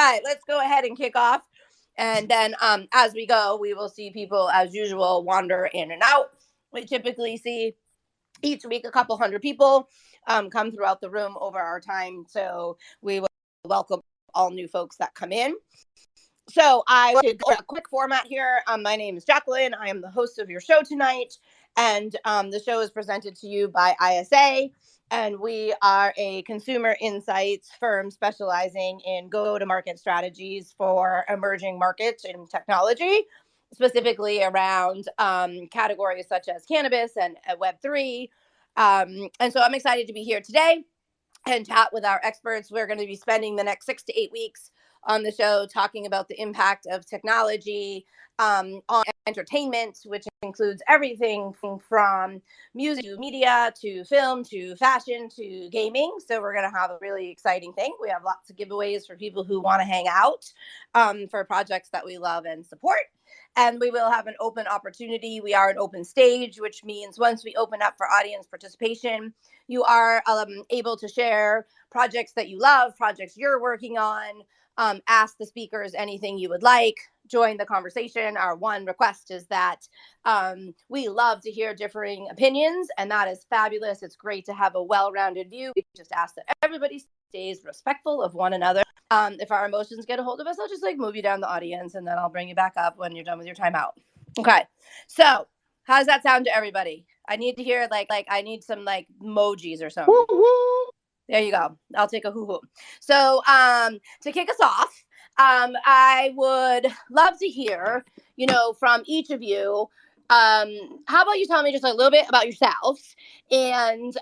right, let's go ahead and kick off. And then as we go, we will see people as usual wander in and out. We typically see each week a couple hundred people come throughout the room over our time. So we will welcome all new folks that come in. So I will go a quick format here. My name is Jacqueline. I am the host of your show tonight. And the show is presented to you by ISA. And we are a consumer insights firm specializing in go-to-market strategies for emerging markets in technology, specifically around categories such as cannabis and Web3. And so I'm excited to be here today and chat with our experts. We're going to be spending the next 6 to 8 weeks on the show talking about the impact of technology on entertainment, which includes everything from music to media to film to fashion to gaming. So we're going to have a really exciting thing. We have lots of giveaways for people who want to hang out for projects that we love and support. And we will have an open opportunity. We are an open stage, which means once we open up for audience participation, you are able to share projects that you love, projects you're working on, ask the speakers anything you would like, join the conversation. Our one request is that we love to hear differing opinions, and that is fabulous. It's great to have a well-rounded view. We just ask that everybody stays respectful of one another. If our emotions get a hold of us, I'll just move you down the audience, and then I'll bring you back up when you're done with your timeout. Okay, so how does that sound to everybody? I need to hear I need some emojis or something. Woo-hoo. There you go. I'll take a hoo-hoo. So to kick us off, I would love to hear, from each of you. How about you tell me just a little bit about yourselves and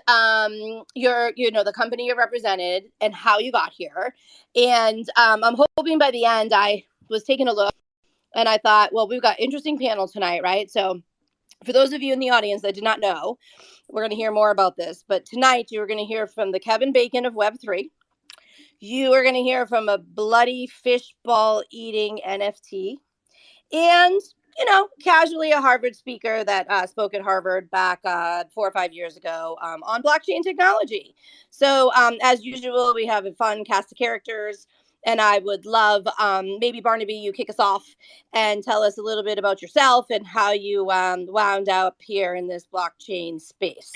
your, the company you're represented and how you got here. And I'm hoping by the end, I was taking a look and I thought, well, we've got interesting panel tonight, right? So for those of you in the audience that did not know, we're going to hear more about this. But tonight, you're going to hear from the Kevin Bacon of Web3. You are going to hear from a bloody fishball eating NFT. And, casually a Harvard speaker that spoke at Harvard back 4 or 5 years ago on blockchain technology. So as usual, we have a fun cast of characters. And I would love, maybe Barnaby, you kick us off and tell us a little bit about yourself and how you wound up here in this blockchain space.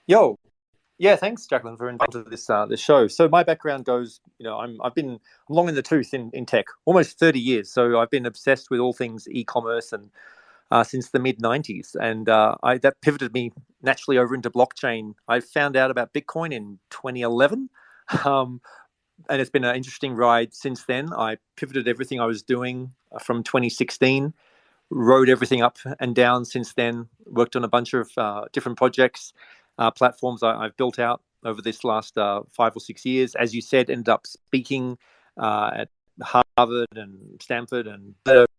Yo, yeah, thanks, Jacqueline, for inviting me to this show. So my background goes, I'm long in the tooth in tech, almost 30 years. So I've been obsessed with all things e-commerce and since the mid 90s, and that pivoted me naturally over into blockchain. I found out about Bitcoin in 2011. And it's been an interesting ride since then. I pivoted everything I was doing from 2016, rode everything up and down since then, worked on a bunch of different projects, platforms I've built out over this last 5 or 6 years. As you said, ended up speaking at Harvard and Stanford and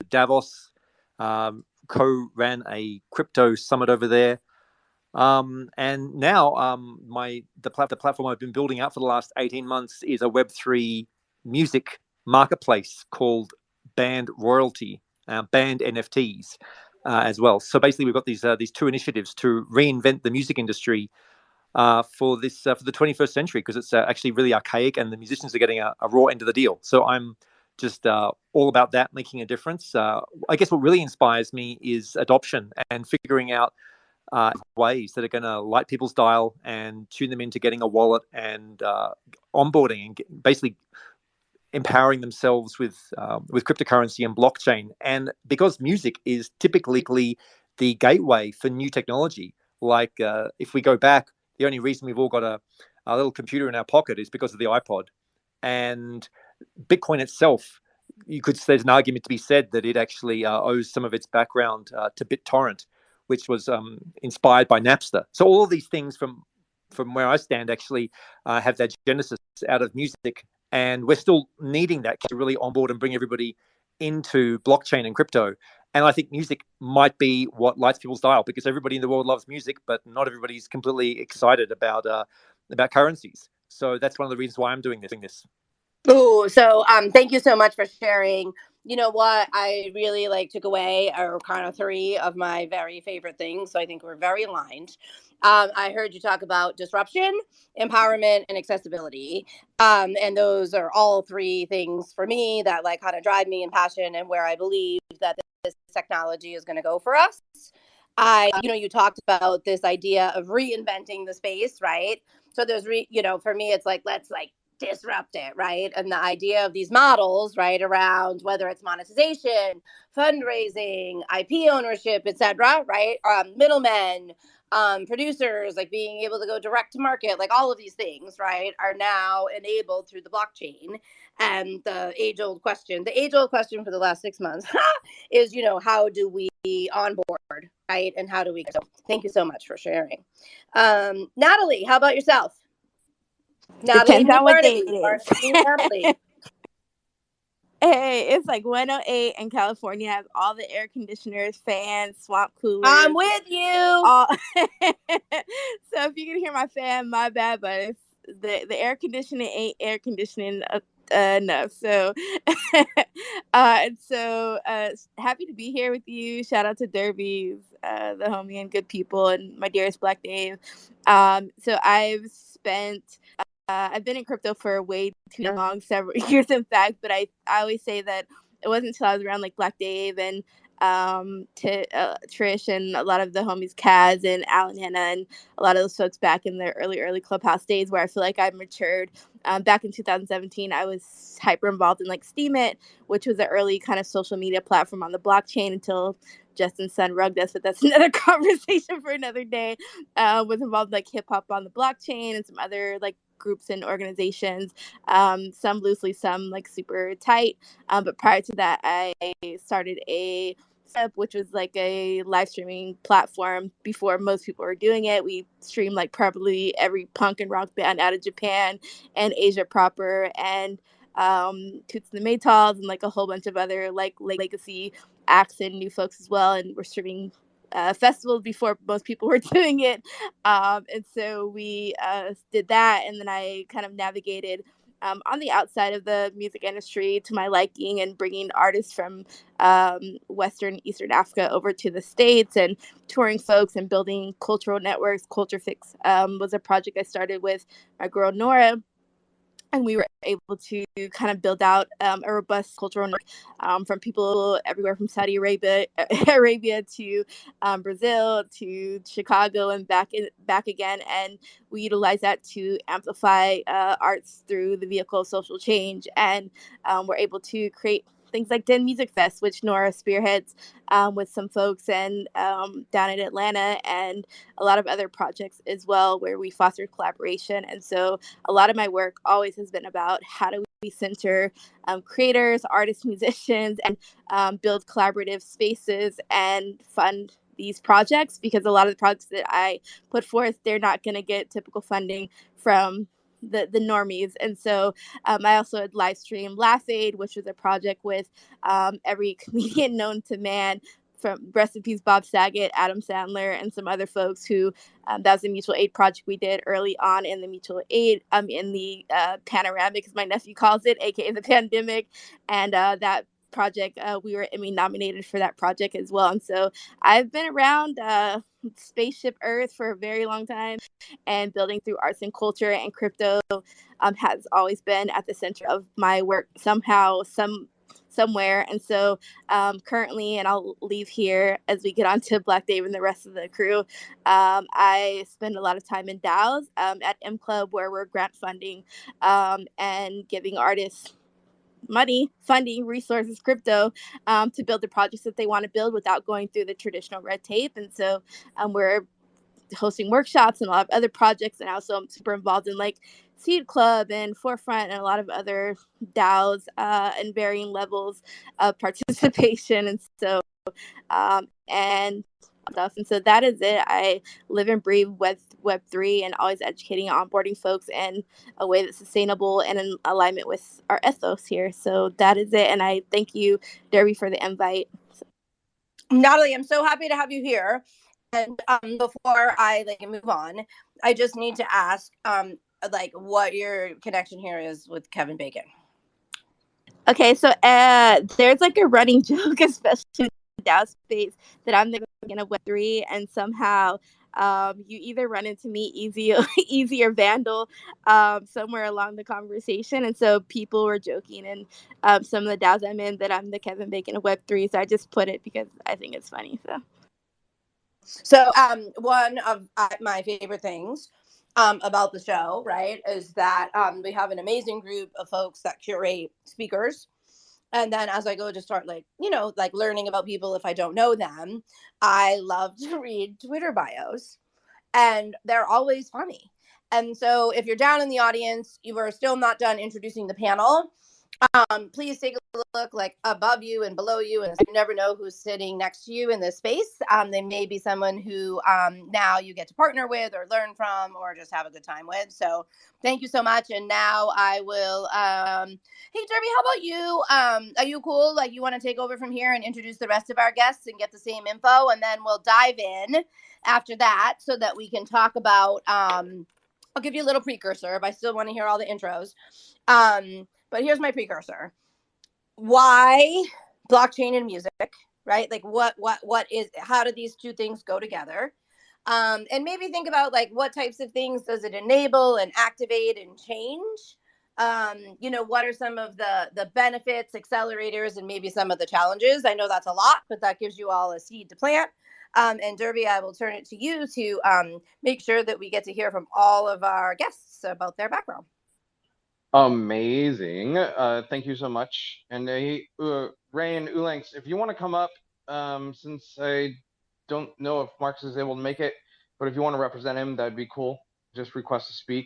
Davos, co-ran a crypto summit over there. And now the platform I've been building out for the last 18 months is a Web3 music marketplace called Band Royalty, Band NFTs as well. So basically, we've got these two initiatives to reinvent the music industry for the 21st century, because it's actually really archaic and the musicians are getting a raw end of the deal. So I'm just all about that, making a difference. I guess what really inspires me is adoption and figuring out ways that are going to light people's dial and tune them into getting a wallet and onboarding and basically empowering themselves with cryptocurrency and blockchain. And because music is typically the gateway for new technology, if we go back, the only reason we've all got a little computer in our pocket is because of the iPod. And Bitcoin itself, there's an argument to be said that it actually owes some of its background to BitTorrent, which was inspired by Napster. So all of these things from where I stand actually have their genesis out of music. And we're still needing that to really onboard and bring everybody into blockchain and crypto. And I think music might be what lights people's dial, because everybody in the world loves music, but not everybody's completely excited about currencies. So that's one of the reasons why I'm doing this. Oh, so thank you so much for sharing you know what I really like took away are kind of three of my very favorite things. So I think we're very aligned. I heard you talk about disruption, empowerment, and accessibility. And those are all three things for me that like kind of drive me in passion and where I believe that this technology is going to go for us. You talked about this idea of reinventing the space, right? So for me, it's like, let's like disrupt it, right? And the idea of these models, right, around whether it's monetization, fundraising, IP ownership, etc., right? Middlemen, producers, like being able to go direct to market, like all of these things, right, are now enabled through the blockchain. And the age old question for the last 6 months is, how do we onboard, right? And how do we? So thank you so much for sharing. Natalie, how about yourself? Natalie Depends on what day McBurney, it Barnaby is. Natalie. Hey, it's like 108 and California has all the air conditioners, fans, swamp I'm coolers, with you. all. So if you can hear my fan, my bad, but it's the air conditioning ain't air conditioning enough. So, happy to be here with you. Shout out to Derby's, the homie and good people, and my dearest Black Dave. So I've been in crypto for way too long, several years in fact, but I always say that it wasn't until I was around like Black Dave and Trish and a lot of the homies Kaz and Alan Hanna and a lot of those folks back in the early Clubhouse days where I feel like I've matured. Back in 2017, I was hyper involved in like Steemit, which was an early kind of social media platform on the blockchain until Justin's son rugged us, but that's another conversation for another day. Was involved in, like hip hop on the blockchain and some other like groups and organizations, some loosely, some like super tight. But prior to that, I started a which was like a live streaming platform before most people were doing it. We streamed like probably every punk and rock band out of Japan and Asia proper, and Toots and the Maytals and like a whole bunch of other like legacy acts and new folks as well. And we're streaming festivals before most people were doing it. And so we did that. And then I kind of navigated on the outside of the music industry to my liking and bringing artists from Western, Eastern Africa over to the States and touring folks and building cultural networks. Culture Fix was a project I started with my girl Nora, and we were able to kind of build out a robust cultural network from people everywhere from Saudi Arabia to Brazil to Chicago and back again. And we utilize that to amplify arts through the vehicle of social change. And we're able to create things like Den Music Fest, which Nora spearheads with some folks and down in Atlanta, and a lot of other projects as well where we foster collaboration. And so a lot of my work always has been about how do we center creators, artists, musicians, and build collaborative spaces and fund these projects, because a lot of the projects that I put forth, they're not going to get typical funding from the normies. And so I also had live stream Laugh Aid, which was a project with every comedian known to man, from rest in peace Bob Saget, Adam Sandler, and some other folks who that was a mutual aid project we did early on in the mutual aid in the panoramic, as my nephew calls it, aka the pandemic. And that project, we were Emmy nominated for that project as well. And so I've been around spaceship Earth for a very long time, and building through arts and culture, and crypto has always been at the center of my work somehow, somewhere. And so currently, and I'll leave here as we get on to Black Dave and the rest of the crew, I spend a lot of time in DAOs at M Club, where we're grant funding and giving artists money, funding, resources, crypto to build the projects that they want to build without going through the traditional red tape. And so we're hosting workshops and a lot of other projects, and also I'm super involved in like Seed Club and Forefront and a lot of other DAOs and varying levels of participation. And so and stuff. And so that is it. I live and breathe Web3 and always educating and onboarding folks in a way that's sustainable and in alignment with our ethos here. So that is it. And I thank you, Derby, for the invite. Natalie, I'm so happy to have you here. And before I like move on, I just need to ask like what your connection here is with Kevin Bacon. Okay, so there's like a running joke, especially in the DAO space, that I'm the in a Web3, and somehow you either run into me, easy or Vandal, somewhere along the conversation, and so people were joking, and some of the DAOs I'm in, that I'm the Kevin Bacon of Web3, so I just put it because I think it's funny. So one of my favorite things about the show, right, is that we have an amazing group of folks that curate speakers. And then as I go to start, like, like learning about people if I don't know them, I love to read Twitter bios, and they're always funny. And so if you're down in the audience, you are still not done introducing the panel, please take a look like above you and below you, and you never know who's sitting next to you in this space. They may be someone who now you get to partner with or learn from or just have a good time with. So thank you so much. And now I will hey Derby, how about you? Are you cool? Like, you want to take over from here and introduce the rest of our guests and get the same info, and then we'll dive in after that so that we can talk about I'll give you a little precursor, but I still want to hear all the intros. But here's my precursor. Why blockchain and music, right? Like what is, how do these two things go together? And maybe think about like what types of things does it enable and activate and change? What are some of the benefits, accelerators, and maybe some of the challenges? I know that's a lot, but that gives you all a seed to plant. And Derby, I will turn it to you to make sure that we get to hear from all of our guests about their background. Amazing. Thank you so much. And Ray and Ulanx, if you want to come up, since I don't know if Marcus is able to make it, but if you want to represent him, that'd be cool. Just request to speak.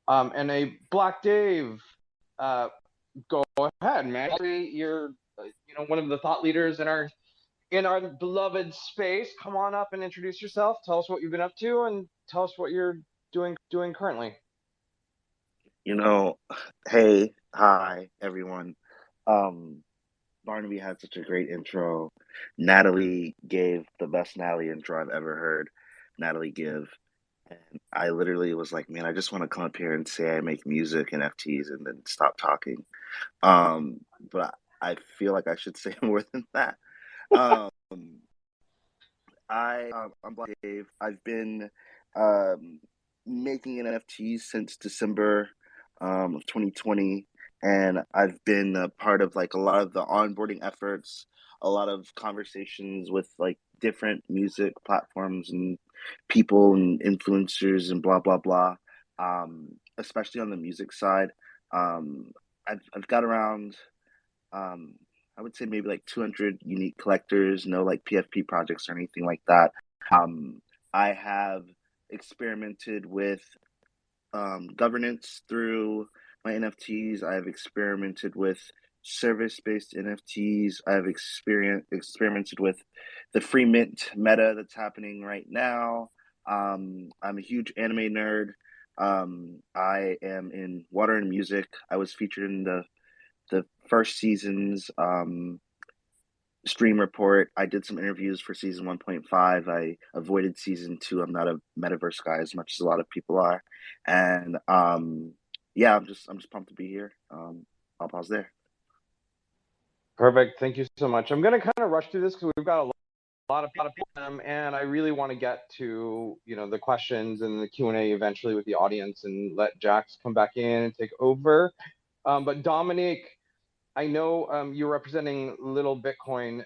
And a Black Dave, go ahead, man. You're one of the thought leaders in our beloved space. Come on up and introduce yourself. Tell us what you've been up to, and tell us what you're doing currently. Hey, hi, everyone. Barnaby had such a great intro. Natalie gave the best Natalie intro I've ever heard Natalie give. And I literally was like, man, I just want to come up here and say I make music and NFTs and then stop talking. But I feel like I should say more than that. Um, I'm Black Dave. I've been making NFTs since December of 2020, and I've been a part of like a lot of the onboarding efforts, a lot of conversations with like different music platforms and people and influencers and blah blah blah. Especially on the music side, I've got around I would say maybe like 200 unique collectors, no like PFP projects or anything like that. I have experimented with governance through my NFTs. I've experimented with service-based NFTs. I've experimented with the free mint meta that's happening right now. I'm a huge anime nerd. I am in Water and Music. I was featured in the first season's stream report. I did some interviews for season 1.5. I avoided season 2. I'm not a metaverse guy as much as a lot of people are, and yeah, I'm just pumped to be here. I'll pause there. Perfect. Thank you so much. I'm gonna kind of rush through this because we've got a lot of people, and I really want to get to the questions and the Q&A eventually with the audience, and let Jax come back in and take over. But Dominique, I know you're representing Little Bitcoin.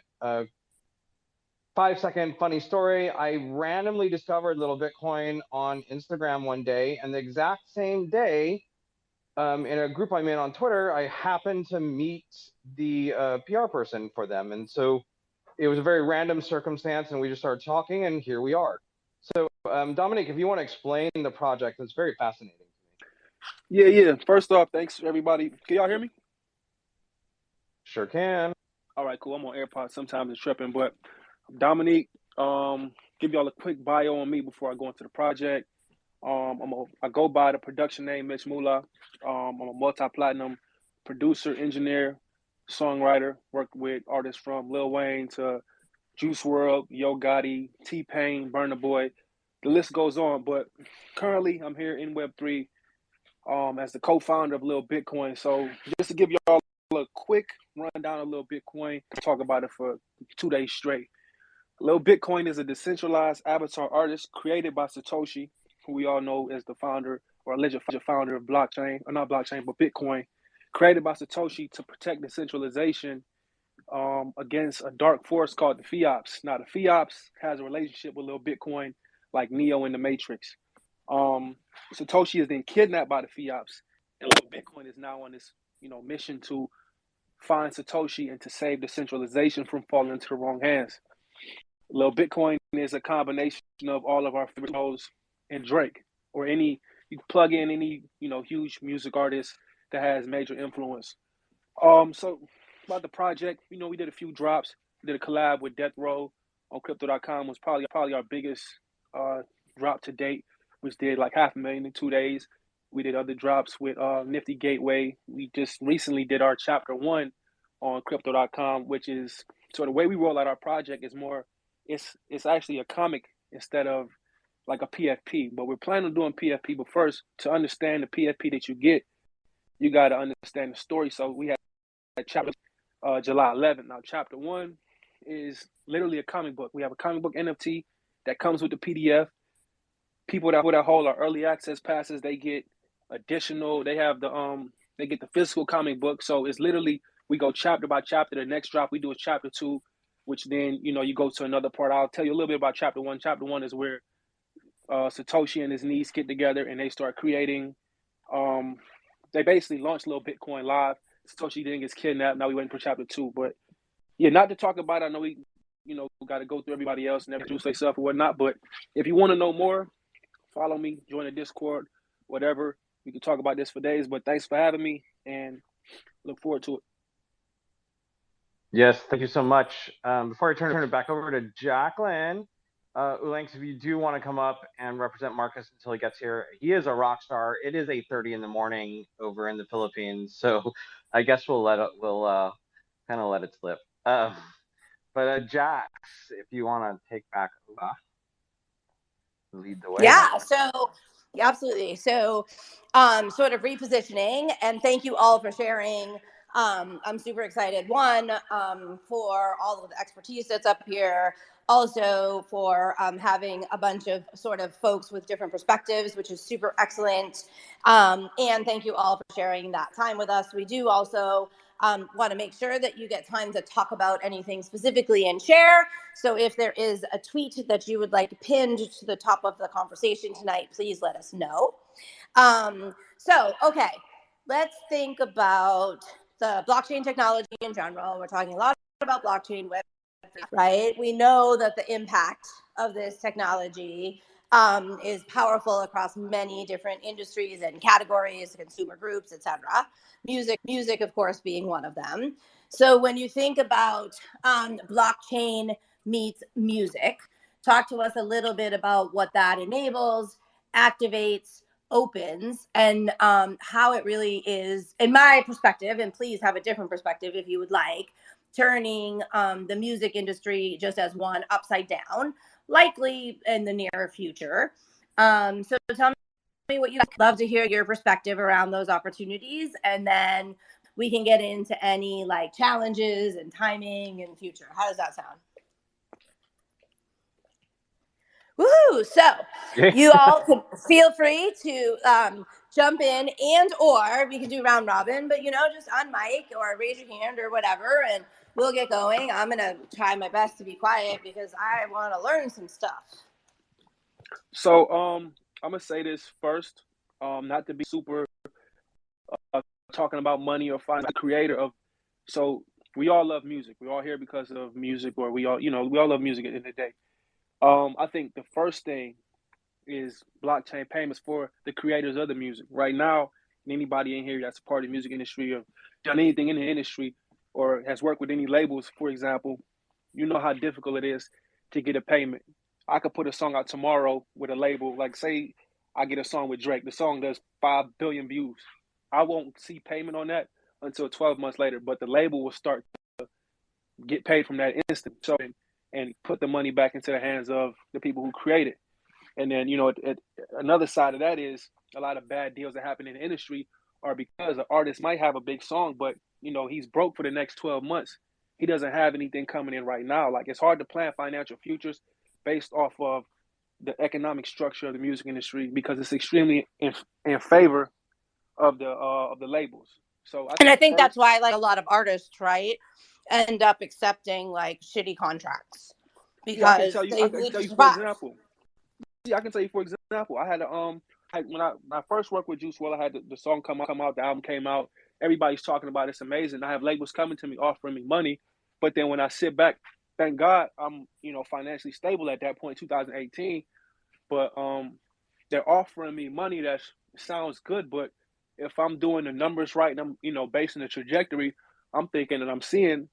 5-second funny story. I randomly discovered Little Bitcoin on Instagram one day, and the exact same day, in a group I'm in on Twitter, I happened to meet the PR person for them. And so it was a very random circumstance, and we just started talking, and here we are. So Dominic, if you want to explain the project, it's very fascinating to me. Yeah. First off, thanks everybody. Can y'all hear me? Sure can. All right, cool. I'm on AirPods. Sometimes it's tripping, but Dominique, give y'all a quick bio on me before I go into the project. I go by the production name Mitch Mula. I'm a multi-platinum producer, engineer, songwriter. Worked with artists from Lil Wayne to Juice WRLD, Yo Gotti, T-Pain, Burna Boy. The list goes on. But currently, I'm here in Web3 as the co-founder of Little Bitcoin. So just to give y'all a quick rundown of Lil Bitcoin. Talk about it for 2 days straight. Lil Bitcoin is a decentralized avatar artist created by Satoshi, who we all know as the founder or alleged founder of blockchain, or not blockchain, but Bitcoin. Created by Satoshi to protect decentralization against a dark force called the FIOPS. Now, the FIOPS has a relationship with Lil Bitcoin like Neo in the Matrix. Satoshi is then kidnapped by the FIOPS, and Lil Bitcoin is now on this, mission to find Satoshi and to save decentralization from falling into the wrong hands. Lil Bitcoin is a combination of all of our favorite shows and Drake, or you can plug in any, huge music artist that has major influence. So about the project, we did a few drops. We did a collab with Death Row on Crypto.com. Was probably our biggest drop to date, which did like 500,000 in 2 days. We did other drops with Nifty Gateway. We just recently did our chapter 1 on Crypto.com, which is, so the way we roll out our project is more, it's actually a comic instead of like a PFP. But we're planning on doing PFP, but first, to understand the PFP that you get, you got to understand the story. So we had chapter July 11th. Now, chapter 1 is literally a comic book. We have a comic book NFT that comes with the PDF. People that hold our early access passes, they get additional. They have they get the physical comic book. So it's literally, we go chapter by chapter. The next drop we do is chapter 2, which then you go to another part. I'll tell you a little bit about chapter 1. Chapter 1 is where Satoshi and his niece get together and they start creating. They basically launched Lil Bitcoin Live. Satoshi then gets kidnapped. Now we waiting for chapter 2. But yeah, not to talk about it. I know we got to go through everybody else and introduce themselves or whatnot. But if you want to know more, follow me, join the Discord, whatever. We can talk about this for days. But thanks for having me and look forward to it. Yes, thank you so much. Before I turn it back over to Jacqueline, Ulanks, if you do want to come up and represent Marcus until he gets here, he is a rock star. It is 8:30 in the morning over in the Philippines, so I guess we'll kind of let it slip. But Jax, if you want to take back over, lead the way. Yeah. So absolutely. So, sort of repositioning, and thank you all for sharing. I'm super excited. One, for all of the expertise that's up here. Also for having a bunch of sort of folks with different perspectives, which is super excellent. And thank you all for sharing that time with us. We do also want to make sure that you get time to talk about anything specifically and share. So if there is a tweet that you would like pinned to the top of the conversation tonight, please let us know. Okay, let's think about the blockchain technology in general. We're talking a lot about blockchain, right? We know that the impact of this technology is powerful across many different industries and categories, consumer groups, etc. Music, of course, being one of them. So when you think about blockchain meets music, talk to us a little bit about what that enables, activates, opens, and how it really is, in my perspective, and please have a different perspective if you would like, turning the music industry just as one upside down, likely in the near future. So tell me what you'd love to hear your perspective around those opportunities, and then we can get into any like challenges and timing and future. How does that sound? Woohoo! So you all can feel free to jump in, and or we can do round robin, but just on mic or raise your hand or whatever, and we'll get going. I'm gonna try my best to be quiet because I want to learn some stuff. So I'm gonna say this first, not to be super talking about money or finding the creator of. So we all love music. We're all here because of music, or we all love music at the end of the day. I think the first thing is blockchain payments for the creators of the music. Right now, anybody in here that's a part of the music industry or done anything in the industry or has worked with any labels, for example, you know how difficult it is to get a payment. I could put a song out tomorrow with a label, like say I get a song with Drake. The song does 5 billion views. I won't see payment on that until 12 months later, but the label will start to get paid from that instant. So, and put the money back into the hands of the people who create it. And then, another side of that is a lot of bad deals that happen in the industry are because the artist might have a big song, but he's broke for the next 12 months. He doesn't have anything coming in right now. Like, it's hard to plan financial futures based off of the economic structure of the music industry because it's extremely in favor of the labels. So I And I think think that's first, why like a lot of artists, right, end up accepting like shitty contracts yeah, I can because tell you, they I can need tell to you for survive. example. Yeah, I can tell you for example. I had when I first worked with Juice WRLD, I had the song come out, the album came out. Everybody's talking about it, it's amazing. I have labels coming to me offering me money, but then when I sit back, thank God I'm financially stable at that point, 2018. But they're offering me money that sounds good, but if I'm doing the numbers right and I'm basing the trajectory, I'm thinking and I'm seeing,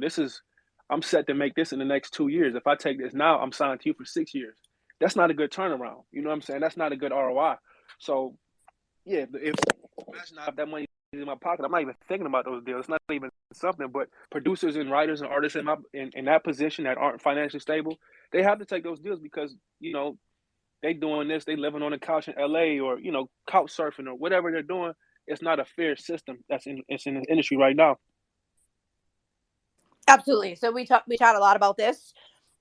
this is I'm set to make this in the next 2 years. If I take this now, I'm signed to you for 6 years. That's not a good turnaround. You know what I'm saying? That's not a good ROI. So yeah, if imagine I have that money in my pocket, I'm not even thinking about those deals. It's not even something. But producers and writers and artists in that position that aren't financially stable, they have to take those deals because they doing this, they living on a couch in LA or couch surfing or whatever they're doing. It's not a fair system it's in the industry right now. Absolutely. So we chat a lot about this.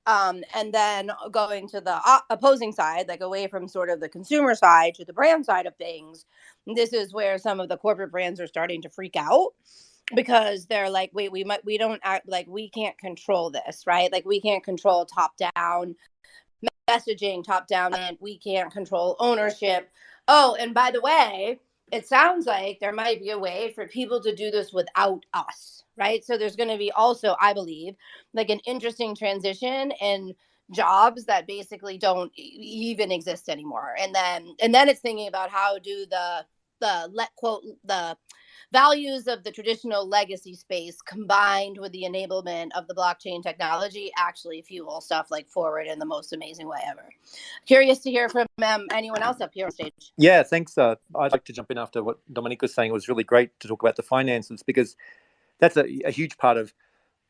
And then going to the opposing side, like away from sort of the consumer side to the brand side of things, this is where some of the corporate brands are starting to freak out because they're like, wait, we don't act like we can't control this, right? Like we can't control top down messaging, top down, and we can't control ownership. Oh, and by the way, it sounds like there might be a way for people to do this without us, right? So there's going to be also, I believe, like an interesting transition in jobs that basically don't even exist anymore. And then it's thinking about how do the let quote the values of the traditional legacy space combined with the enablement of the blockchain technology actually fuel stuff like forward in the most amazing way ever. Curious to hear from anyone else up here on stage. Yeah, thanks. I'd like to jump in after what Dominique was saying. It was really great to talk about the finances because that's a huge part of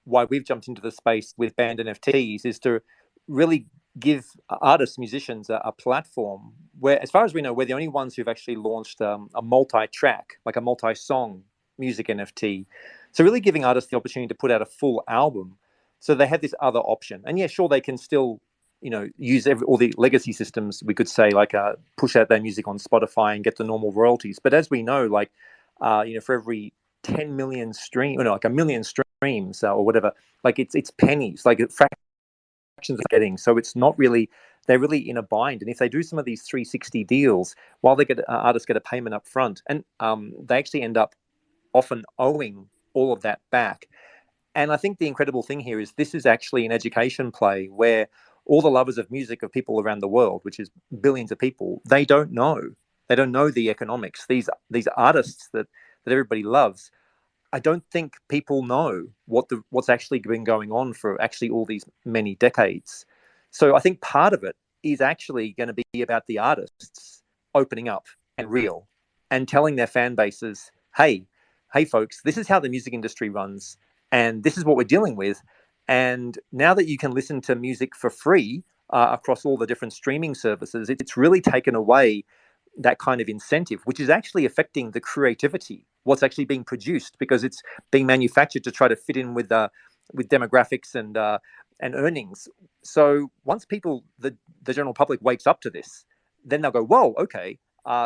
why we've jumped into the space with band NFTs is to really give artists, musicians a platform where, as far as we know, we're the only ones who've actually launched a multi-track, like a multi-song music NFT. So really giving artists the opportunity to put out a full album. So they have this other option. And yeah, sure, they can still, use all the legacy systems, we could say, like push out their music on Spotify and get the normal royalties. But as we know, like, for every 10 million like a million streams or whatever, like it's pennies, like fractions of getting. So it's not really, they're really in a bind. And if they do some of these 360 deals, while they get artists get a payment up front, and they actually end up often owing all of that back. And I think the incredible thing here is this is actually an education play where all the lovers of music of people around the world, which is billions of people, they don't know. They don't know the economics. These artists that everybody loves, I don't think people know what's actually been going on for actually all these many decades. So I think part of it is actually going to be about the artists opening up and real and telling their fan bases, hey, folks, this is how the music industry runs and this is what we're dealing with. And now that you can listen to music for free across all the different streaming services, it's really taken away that kind of incentive, which is actually affecting the creativity, what's actually being produced, because it's being manufactured to try to fit in with demographics and earnings. So once the general public wakes up to this, then they'll go, whoa, okay,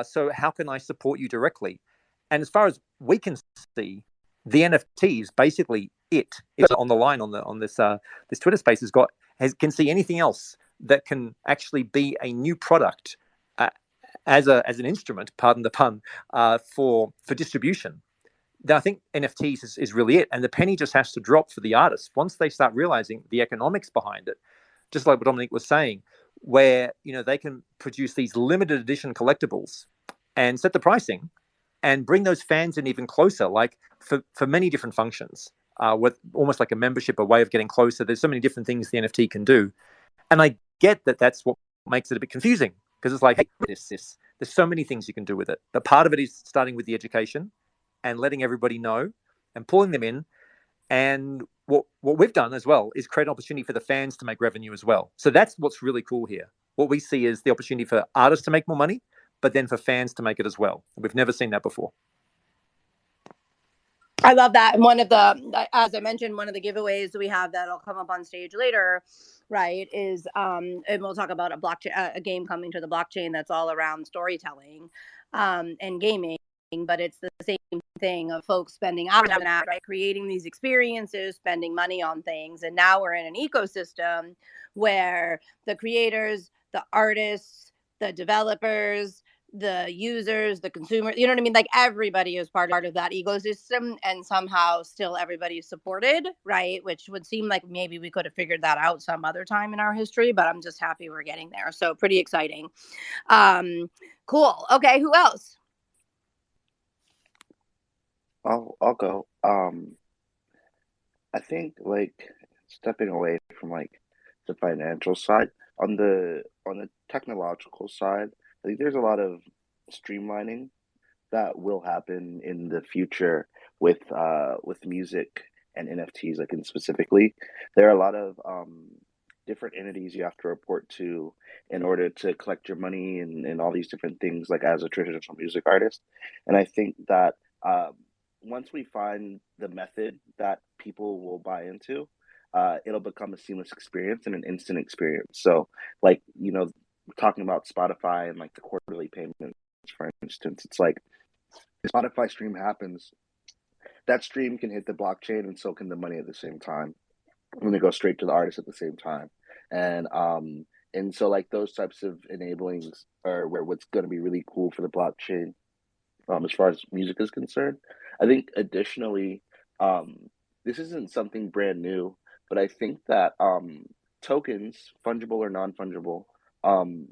so how can I support you directly? And as far as we can see, the NFTs basically it's on the line on this Twitter space can see anything else that can actually be a new product as an instrument, pardon the pun, for distribution. Then I think NFTs is really it, and the penny just has to drop for the artists once they start realizing the economics behind it. Just like what Dominique was saying, where they can produce these limited edition collectibles and set the pricing and bring those fans in even closer, like for many different functions, with almost like a membership, a way of getting closer. There's so many different things the NFT can do, and I get that that's what makes it a bit confusing. Because it's like, hey, there's so many things you can do with it. But part of it is starting with the education and letting everybody know and pulling them in. And what we've done as well is create an opportunity for the fans to make revenue as well. So that's what's really cool here. What we see is the opportunity for artists to make more money, but then for fans to make it as well. We've never seen that before. I love that. And one of the, as I mentioned, one of the giveaways we have that'll come up on stage later, right, is and we'll talk about a blockchain, a game coming to the blockchain that's all around storytelling and gaming. But it's the same thing of folks spending hours on that, right, creating these experiences, spending money on things, and now we're in an ecosystem where the creators, the artists, the developers, the users, the consumer, you know what I mean? Like everybody is part of that ecosystem, and somehow still everybody is supported, right? Which would seem like maybe we could have figured that out some other time in our history, but I'm just happy we're getting there. So pretty exciting. Cool. Okay, who else? I'll go. I think like stepping away from like the financial side on the technological side, I think there's a lot of streamlining that will happen in the future with music and NFTs, like in specifically. There are a lot of different entities you have to report to in order to collect your money and all these different things, like as a traditional music artist. And I think that um, once we find the method that people will buy into, it'll become a seamless experience and an instant experience. So, like, you know, talking about Spotify and like the quarterly payments, for instance, it's like Spotify stream happens, that stream can hit the blockchain and so can the money at the same time. When they go straight to the artist at the same time. And and so like those types of enablings are where what's going to be really cool for the blockchain as far as music is concerned. I think additionally, um, this isn't something brand new, but I think that tokens, fungible or non-fungible, um,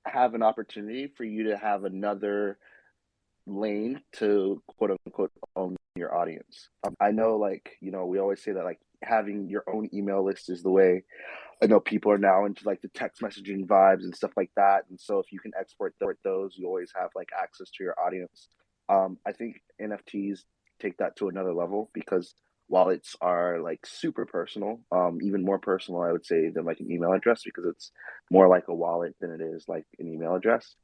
have an opportunity for you to have another lane to quote unquote own your audience. I know, like, you know, we always say that like having your own email list is the way. I know people are now into like the text messaging vibes and stuff like that. And so if you can export those, you always have like access to your audience. I think NFTs take that to another level because wallets are like super personal, even more personal, I would say, than like an email address because it's more like a wallet than it is like an email address.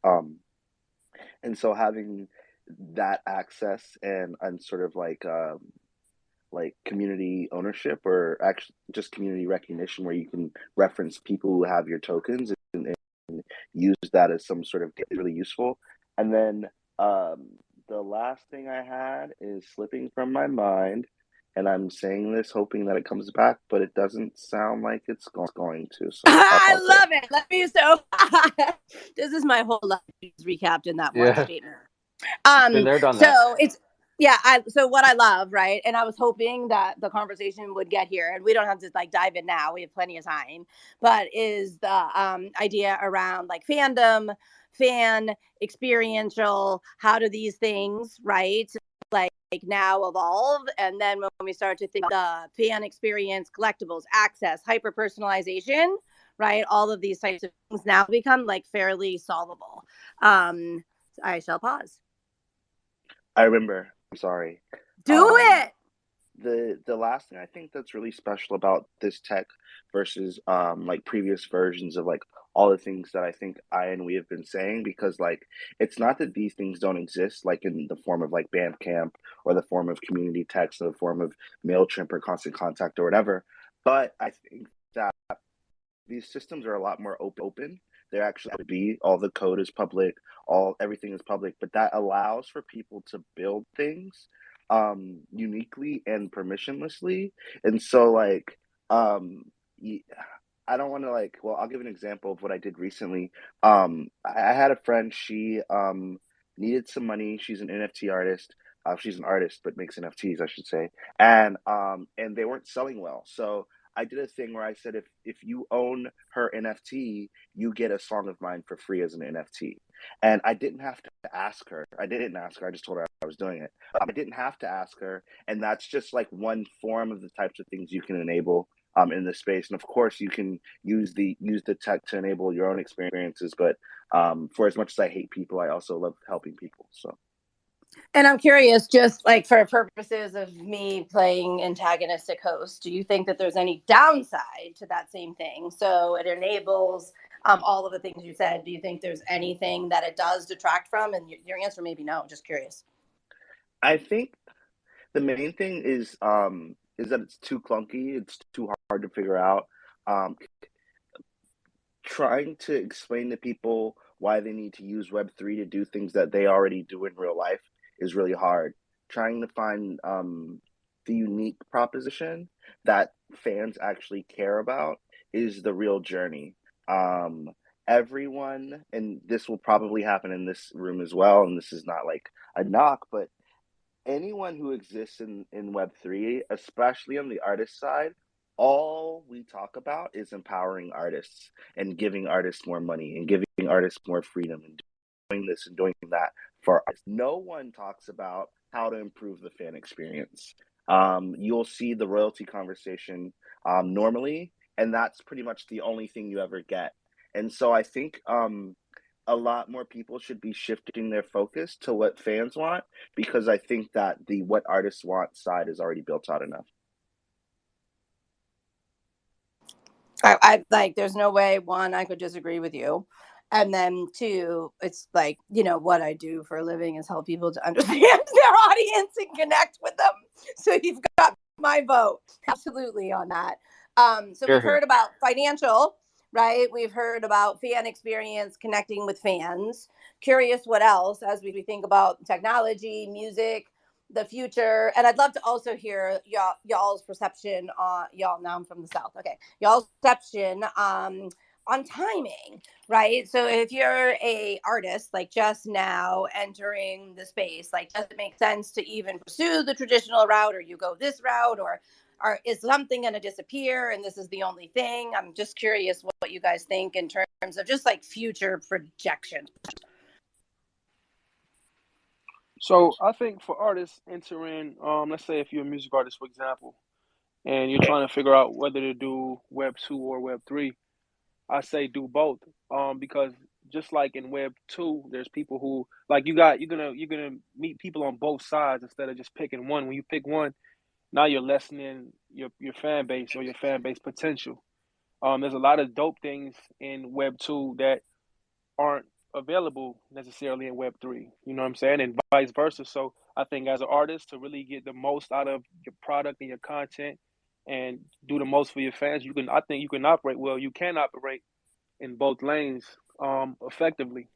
And so having that access and sort of like community ownership or actually just community recognition where you can reference people who have your tokens and use that as some sort of really useful. And then the last thing I had is slipping from my mind, and I'm saying this hoping that it comes back, but it doesn't sound like it's going to. So I'll I pause there. love it. Let me so this is my whole life recapped in that one Yeah, statement. been there, done that. So it's yeah, so what I love, right? And I was hoping that the conversation would get here, and we don't have to like dive in now. We have plenty of time. But is the idea around like fandom, fan, experiential, how do these things, right? Like now evolve, and then when we start to think the fan experience, collectibles, access, hyper personalization, right? All of these types of things now become like fairly solvable. I shall pause. I remember. I'm sorry. Do it. The last thing I think that's really special about this tech versus like previous versions of like all the things that I think I and we have been saying because like it's not that these things don't exist like in the form of like Bandcamp or the form of community text or the form of MailChimp or Constant Contact or whatever, but I think that these systems are a lot more open. They're actually be all the code is public, all everything is public, but that allows for people to build things uniquely and permissionlessly. And so like um I don't want to like well I'll give an example of what I did recently. I had a friend, she needed some money. She's an NFT artist. She's an artist but makes NFTs, I should say. And they weren't selling well. So I did a thing where I said if you own her NFT, you get a song of mine for free as an NFT. And I didn't have to ask her. I didn't ask her. I just told her I was doing it. I didn't have to ask her. And that's just like one form of the types of things you can enable in this space. And of course, you can use the tech to enable your own experiences. But for as much as I hate people, I also love helping people. So. And I'm curious, just like for purposes of me playing antagonistic host, do you think that there's any downside to that same thing? So it enables all of the things you said. Do you think there's anything that it does detract from? And your answer may be no. Just curious. I think The main thing is that it's too clunky. It's too hard to figure out. Um, Trying to explain to people why they need to use Web3 to do things that they already do in real life is really hard. Trying to find the unique proposition that fans actually care about is the real journey. Um, Everyone, and this will probably happen in this room as well, and this is not like a knock, but anyone who exists in Web3, especially on the artist side, all we talk about is empowering artists and giving artists more money and giving artists more freedom and doing this and doing that for artists. No one talks about how to improve the fan experience. You'll see the royalty conversation normally, and that's pretty much the only thing you ever get. And so I think a lot more people should be shifting their focus to what fans want, because I think that the what artists want side is already built out enough. I like, there's no way, one, I could disagree with you. And then two, it's like, what I do for a living is help people to understand their audience and connect with them. So you've got my vote absolutely on that. So we've heard about financial, right? We've heard about fan experience, connecting with fans. Curious what else as we think about technology, music, the future. And I'd love to also hear y'all's perception on y'all. Now I'm from the South. Okay. Y'all's perception on timing, right? So if you're a artist like just now entering the space, like, does it make sense to even pursue the traditional route, or you go this route, or is something going to disappear and this is the only thing? I'm just curious what you guys think in terms of just like future projections. So I think for artists entering, let's say if you're a music artist, for example, and you're trying to figure out whether to do Web 2 or Web 3, I say do both. Because just like in Web 2, there's people who like you're gonna meet people on both sides instead of just picking one. When you pick one, now you're lessening your fan base or your fan base potential. There's a lot of dope things in Web 2 that aren't available necessarily in Web 3. You know what I'm saying? And vice versa. So I think as an artist, to really get the most out of your product and your content and do the most for your fans, I think you can operate well. You can operate in both lanes effectively.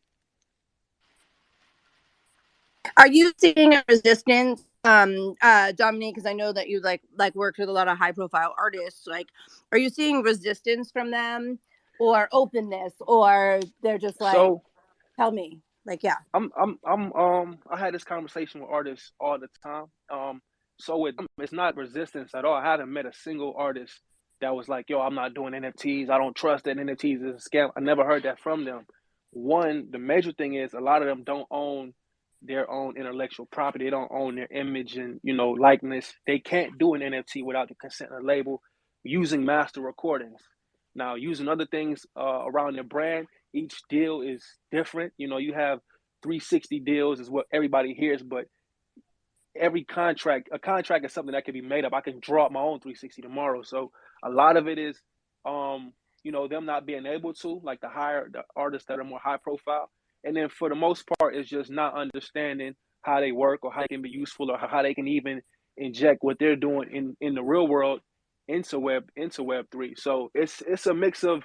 Are you seeing a resistance, Dominique? Because I know that you like worked with a lot of high profile artists. Like, are you seeing resistance from them, or openness, or they're just like, So tell me, like, yeah. I had this conversation with artists all the time. So it's not resistance at all. I haven't met a single artist that was like, yo, I'm not doing NFTs. I don't trust that NFTs is a scam. I never heard that from them. One, the major thing is a lot of them don't own their own intellectual property. They don't own their image and, likeness. They can't do an NFT without the consent of the label using master recordings. Now, using other things around their brand, each deal is different. You have 360 deals is what everybody hears, but a contract is something that can be made up. I can draw up my own 360 tomorrow. So a lot of it is, them not being able to, like, the artists that are more high profile. And then for the most part, it's just not understanding how they work or how they can be useful or how they can even inject what they're doing in the real world into Web3. So it's a mix of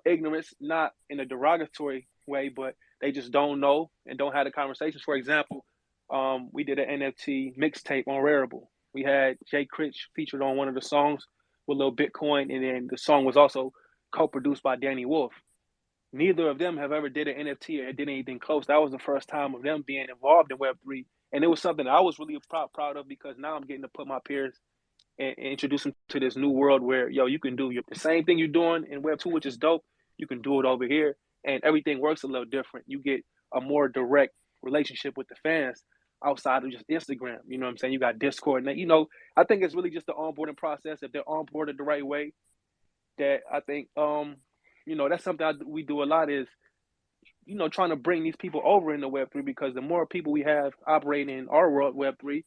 ignorance, not in a derogatory way, but they just don't know and don't have the conversations. For example, we did an NFT mixtape on Rarible. We had Jay Critch featured on one of the songs with Lil Bitcoin, and then the song was also co-produced by Danny Wolf. Neither of them have ever did an NFT or did anything close. That was the first time of them being involved in Web3, and it was something that I was really proud of, because now I'm getting to put my peers and introduce them to this new world where, you can do the same thing you're doing in Web 2, which is dope. You can do it over here, and everything works a little different. You get a more direct relationship with the fans outside of just Instagram. You know what I'm saying? You got Discord. And, I think it's really just the onboarding process. If they're onboarded the right way, that I think, that's something we do a lot is, trying to bring these people over into Web3, because the more people we have operating in our world, Web3,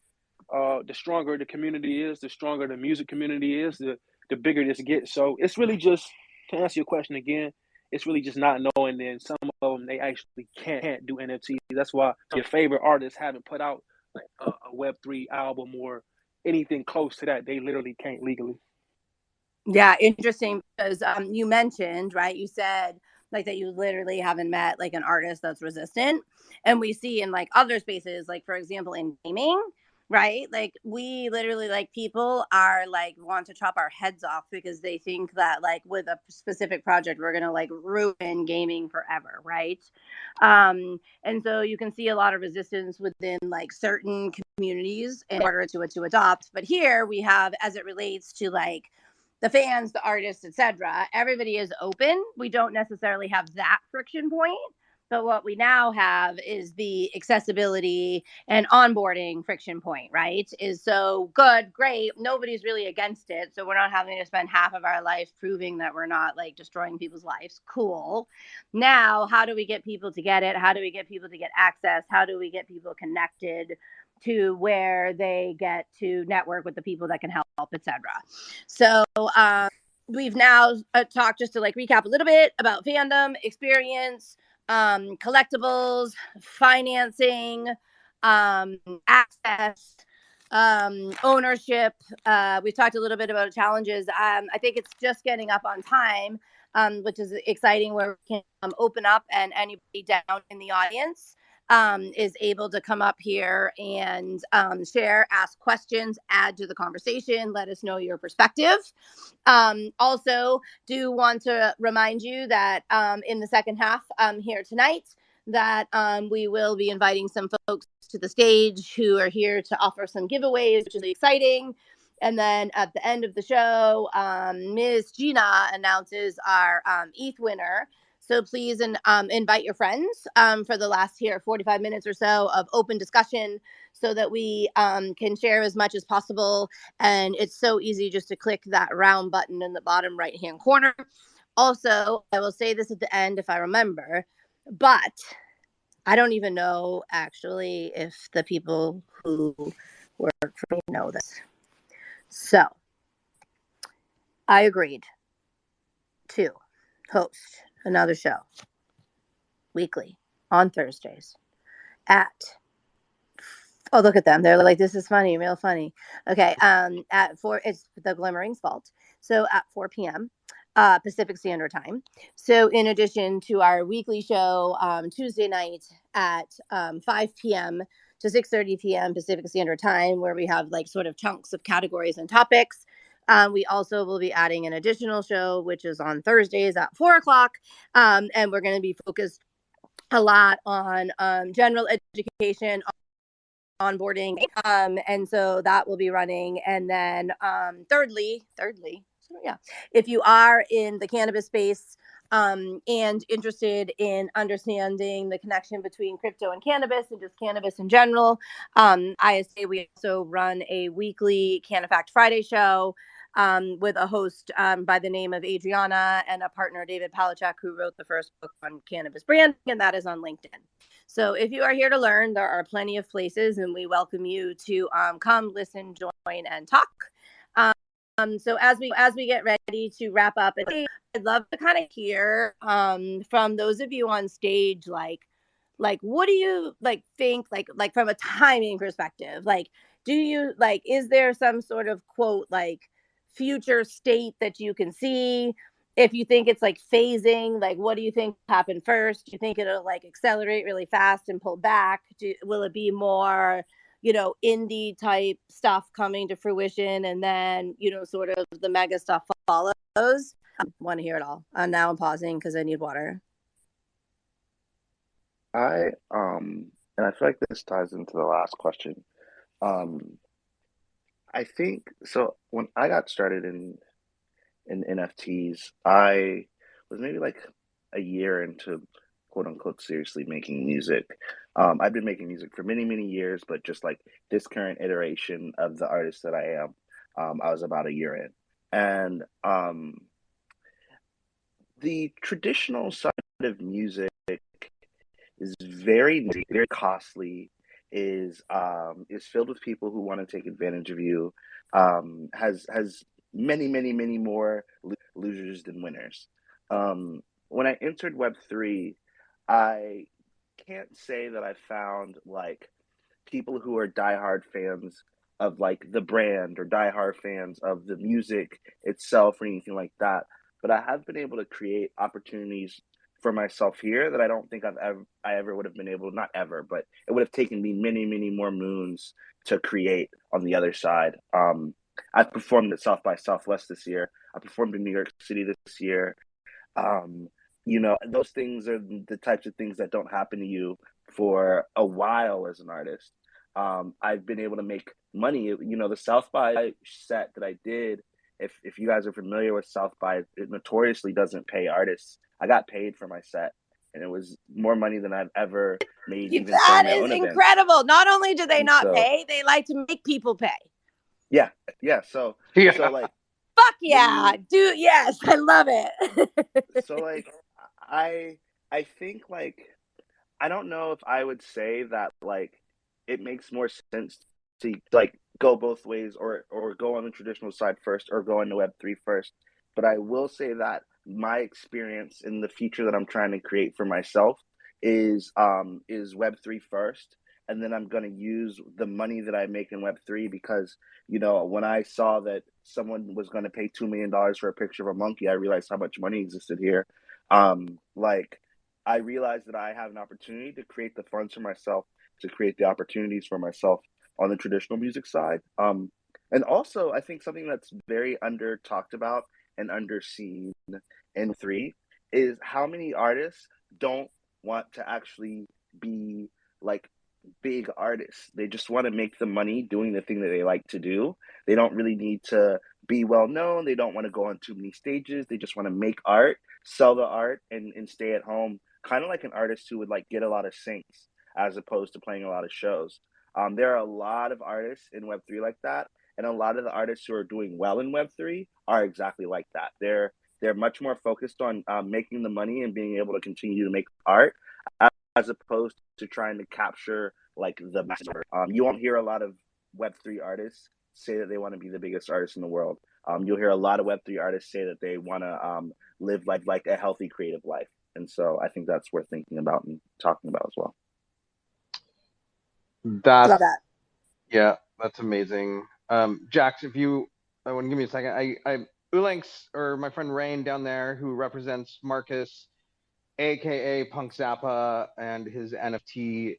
the stronger the community is, the stronger the music community is, the bigger this gets. So it's really just, to answer your question again, it's really just not knowing. Then some of them, they actually can't do NFTs. That's why your favorite artists haven't put out like a Web3 album or anything close to that, they literally can't legally. Yeah, interesting, because you mentioned, right? You said like that you literally haven't met like an artist that's resistant, and we see in like other spaces, like for example in gaming, right? Like we literally like people are like want to chop our heads off because they think that like with a specific project we're gonna like ruin gaming forever, right? And so you can see a lot of resistance within like certain communities in order to adopt. But here we have, as it relates to like the fans, the artists, etc. Everybody is open. We don't necessarily have that friction point, but what we now have is the accessibility and onboarding friction point, right? Is so good, great. Nobody's really against it. So we're not having to spend half of our life proving that we're not like destroying people's lives. Cool. Now, how do we get people to get it? How do we get people to get access? How do we get people connected to where they get to network with the people that can help, etc. So we've now talked, just to like recap a little bit, about fandom, experience, collectibles, financing, access, ownership. We've talked a little bit about challenges. I think it's just getting up on time, which is exciting, where we can open up and anybody down in the audience is able to come up here and share, ask questions, add to the conversation, let us know your perspective. Also, do want to remind you that in the second half here tonight, that we will be inviting some folks to the stage who are here to offer some giveaways, which is exciting. And then at the end of the show, Ms. Gina announces our ETH winner. So please invite your friends for the last here 45 minutes or so of open discussion, so that we can share as much as possible. And it's so easy just to click that round button in the bottom right hand corner. Also, I will say this at the end if I remember, but I don't even know actually if the people who work for me know this. So I agreed to host another show weekly on Thursdays at, oh, look at them, they're like, this is funny, real funny. Okay, at 4, it's the Glimmering's fault. So at 4 p.m. Pacific Standard Time. So in addition to our weekly show Tuesday night at 5 p.m. to 6:30 p.m. Pacific Standard Time, where we have like sort of chunks of categories and topics. We also will be adding an additional show, which is on Thursdays at 4 o'clock. And we're going to be focused a lot on general education, onboarding, and so that will be running. And then thirdly, so yeah, if you are in the cannabis space and interested in understanding the connection between crypto and cannabis, and just cannabis in general, ISA, we also run a weekly CannaFact Friday show with a host by the name of Adriana and a partner, David Palachuk, who wrote the first book on cannabis branding, and that is on LinkedIn. So if you are here to learn, there are plenty of places, and we welcome you to come, listen, join, and talk. So as we get ready to wrap up, I'd love to kind of hear from those of you on stage, like what do you like think, like from a timing perspective, like do you like, is there some sort of quote like future state that you can see? If you think it's like phasing, like what do you think will happen first? Do you think it'll like accelerate really fast and pull back? Will it be more, indie type stuff coming to fruition, and then, sort of the mega stuff follows? Want to hear it all. Now I'm pausing because I need water. And I feel like this ties into the last question. Um, I think so. When I got started in NFTs, I was maybe like a year into quote unquote seriously making music. I've been making music for many, many years, but just like this current iteration of the artist that I am, I was about a year in. And the traditional side of music is very, very costly, is filled with people who want to take advantage of you, has many, many, many more losers than winners. When I entered Web3, I can't say that I found like people who are diehard fans of like the brand or diehard fans of the music itself or anything like that. But I have been able to create opportunities for myself here that I don't think I ever would have been able, not ever, but it would have taken me many, many more moons to create on the other side. I've performed at South by Southwest this year. I performed in New York City this year. Um, those things are the types of things that don't happen to you for a while as an artist. I've been able to make money. The South by set that I did, if you guys are familiar with South by, it notoriously doesn't pay artists. I got paid for my set, and it was more money than I've ever made, even for That my is own events. incredible. Not only do they And not so, pay, they like to make people pay. yeah, yeah. So like, Fuck yeah, dude. Yes, I love it. so like, I I think like I don't know if I would say that like it makes more sense to like go both ways or go on the traditional side first or go into Web3 first. But I will say that my experience in the future that I'm trying to create for myself is Web3 first, and then I'm gonna use the money that I make in Web3 because when I saw that someone was gonna pay $2 million for a picture of a monkey, I realized how much money existed here. Like I realized that I have an opportunity to create the funds for myself, to create the opportunities for myself on the traditional music side. And also, I think something that's very under talked about and underseen in three is how many artists don't want to actually be like big artists. They just want to make the money doing the thing that they like to do. They don't really need to be well known. They don't want to go on too many stages. They just want to make art, sell the art, and stay at home, kind of like an artist who would like get a lot of syncs as opposed to playing a lot of shows. There are a lot of artists in Web3 like that, and a lot of the artists who are doing well in Web3 are exactly like that. They're much more focused on making the money and being able to continue to make art as opposed to trying to capture like the masses. You won't hear a lot of Web3 artists say that they want to be the biggest artist in the world. You'll hear a lot of Web3 artists say that they want to live like a healthy creative life. And so I think that's worth thinking about and talking about as well. Love that. Yeah, that's amazing. Jax, if you want to give me a second, Ulanx, or my friend Rain down there, who represents Marcus, aka Punk Zappa, and his NFT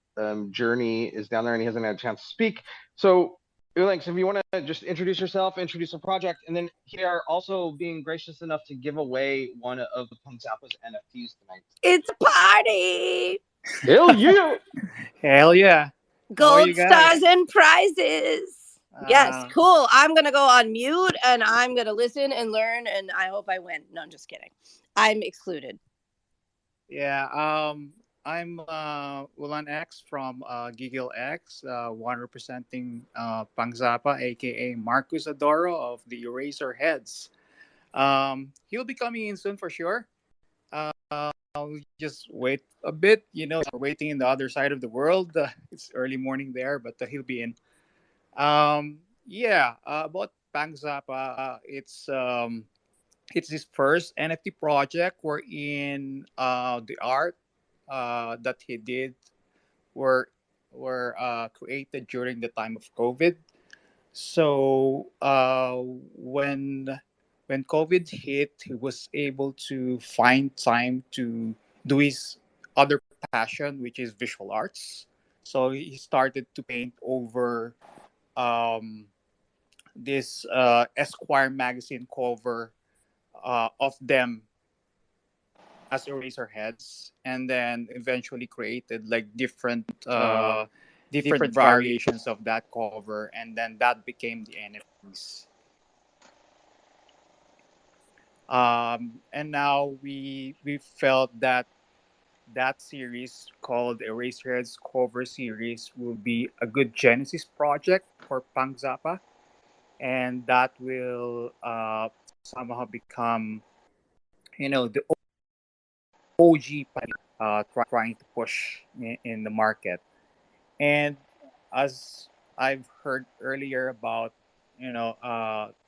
journey, is down there, and he hasn't had a chance to speak. So, Ulanx, if you want to just introduce yourself, introduce the project, and then they are also being gracious enough to give away one of the Punk Zappa's NFTs tonight. It's a party. Hell yeah! Hell yeah! Gold stars and prizes. Yes, cool. I'm gonna go on mute and I'm gonna listen and learn, and I hope I win. No, I'm just kidding. I'm excluded. Yeah, I'm Ulan X from Giggle X, one representing Pangzapa, aka Marcus Adoro of the Eraser Heads. He'll be coming in soon for sure. I'll just wait a bit. We're waiting in the other side of the world. It's early morning there, but he'll be in. Yeah, about Pangzapa, it's his first NFT project wherein the art that he did were created during the time of COVID. So when COVID hit, he was able to find time to do his other passion, which is visual arts. So he started to paint over um, this Esquire magazine cover of them as Eraserheads, and then eventually created like different variations of that cover, and then that became the NFTs. And now we felt that that series called Eraserheads Cover Series will be a good Genesis project for Punk Zappa, and that will somehow become the OG trying to push in the market. And as I've heard earlier about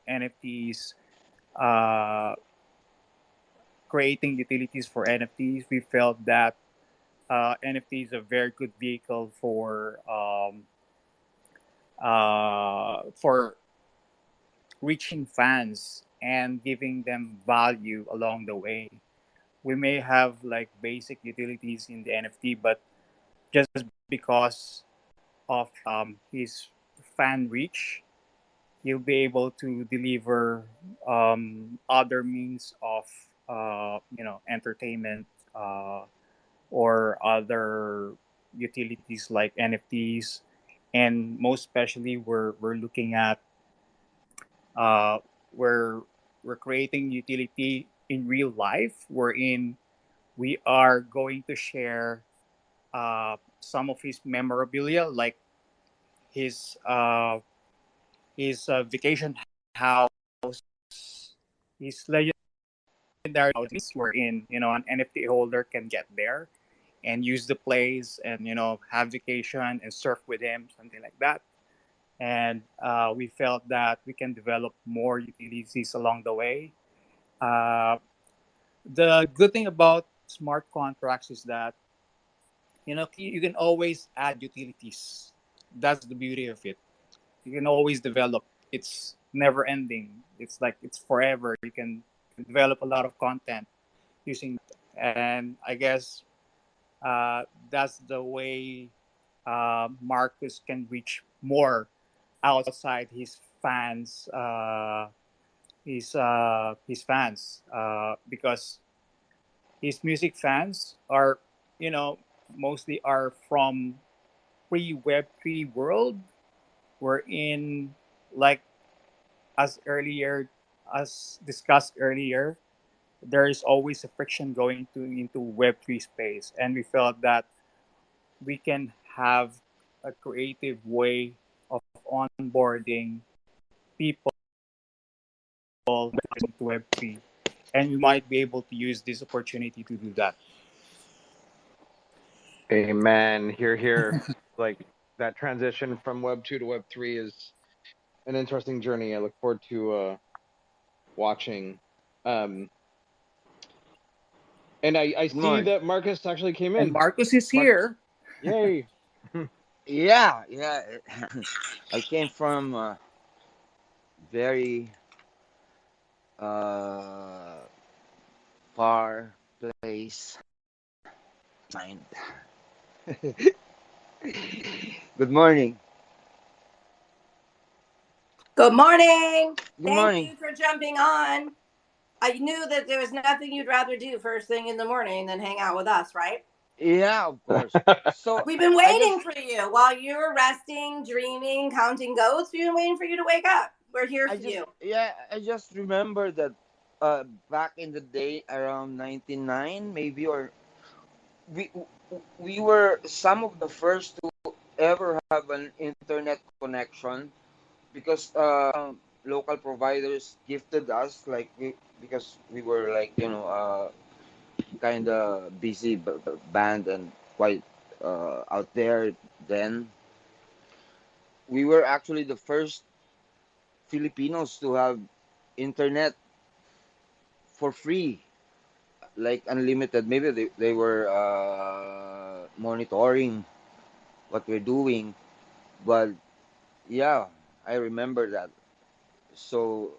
NFTs, uh, creating utilities for NFTs, we felt that NFT is a very good vehicle for for reaching fans and giving them value along the way. We may have like basic utilities in the NFT, but just because of his fan reach, you'll be able to deliver other means of entertainment, uh, or other utilities like NFTs, and most especially we're looking at uh, we're we're creating utility in real life, wherein we are going to share some of his memorabilia, like his vacation house, his legendary houses, wherein an NFT holder can get there and use the place and have vacation and surf with him, something like that. And we felt that we can develop more utilities along the way. Uh, the good thing about smart contracts is that you can always add utilities. That's the beauty of it. You can always develop. It's never ending. It's like it's forever. You can develop a lot of content using that. And I guess that's the way Marcus can reach more outside his fans, because his music fans are, you know, mostly are from pre-Web3 world. We're in, like, as earlier as discussed earlier, there is always a friction going into Web3 space, and we felt that we can have a creative way of onboarding people into Web3, and we might be able to use this opportunity to do that. Amen. Here, here. Like that transition from Web 2 to Web 3 is an interesting journey. I look forward to watching. Um, and I Good see morning. that Marcus actually came And in. Marcus is Marcus, here. yay! Yeah, yeah. I came from a very uh far place. Mind. Good morning. Good morning. Good Thank morning. you for jumping on. I knew that there was nothing you'd rather do first thing in the morning than hang out with us, right? Yeah, of course. So We've been I just waiting for you while you were resting, dreaming, counting goats. We've been waiting for you to wake up. We're here I for just you. yeah, I just remember that back in the day around 99 maybe, or we we were some of the first to ever have an internet connection, because local providers gifted us, like because we were like kind of busy band and quite out there then. We were actually the first Filipinos to have internet for free, like unlimited. Maybe they were monitoring what we're doing, but yeah, I remember that. So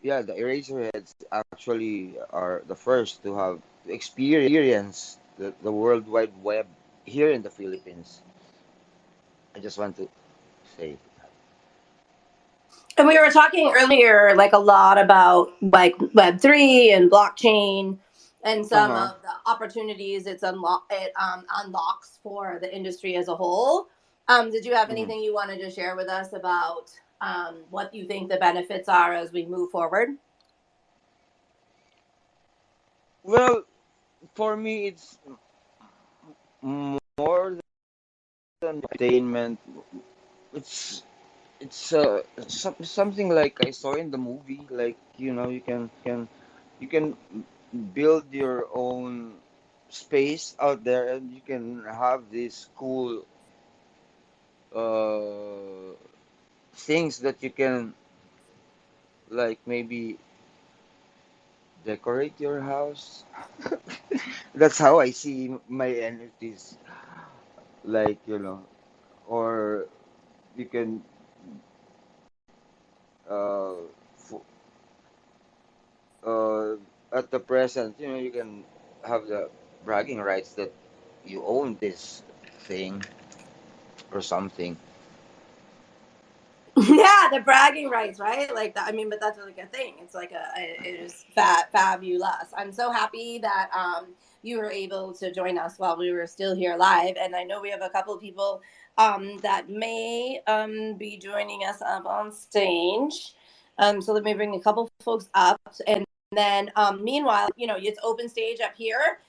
yeah, the Eraserheads actually are the first to have experience the World Wide Web here in the Philippines. I just want to say. And we were talking earlier, like a lot about like Web3 and blockchain and Uh some huh. of the opportunities it unlocks for the industry as a whole. Did you have Hmm. anything you wanted to share with us about what you think the benefits are as we move forward? Well, for me, it's more than entertainment. It's something like I saw in the movie. Like you can build your own space out there, and you can have these cool uh things that you can, like, maybe decorate your house. That's how I see my NFTs, like, or you can uh, f- uh, at the present, you can have the bragging rights that you own this thing or something. Yeah, the bragging rights, right? Like that. I mean, but that's like a thing. It's like it is fabulous. I'm so happy that you were able to join us while we were still here live, and I know we have a couple of people that may be joining us up on stage. So let me bring a couple folks up, and then meanwhile, it's open stage up here.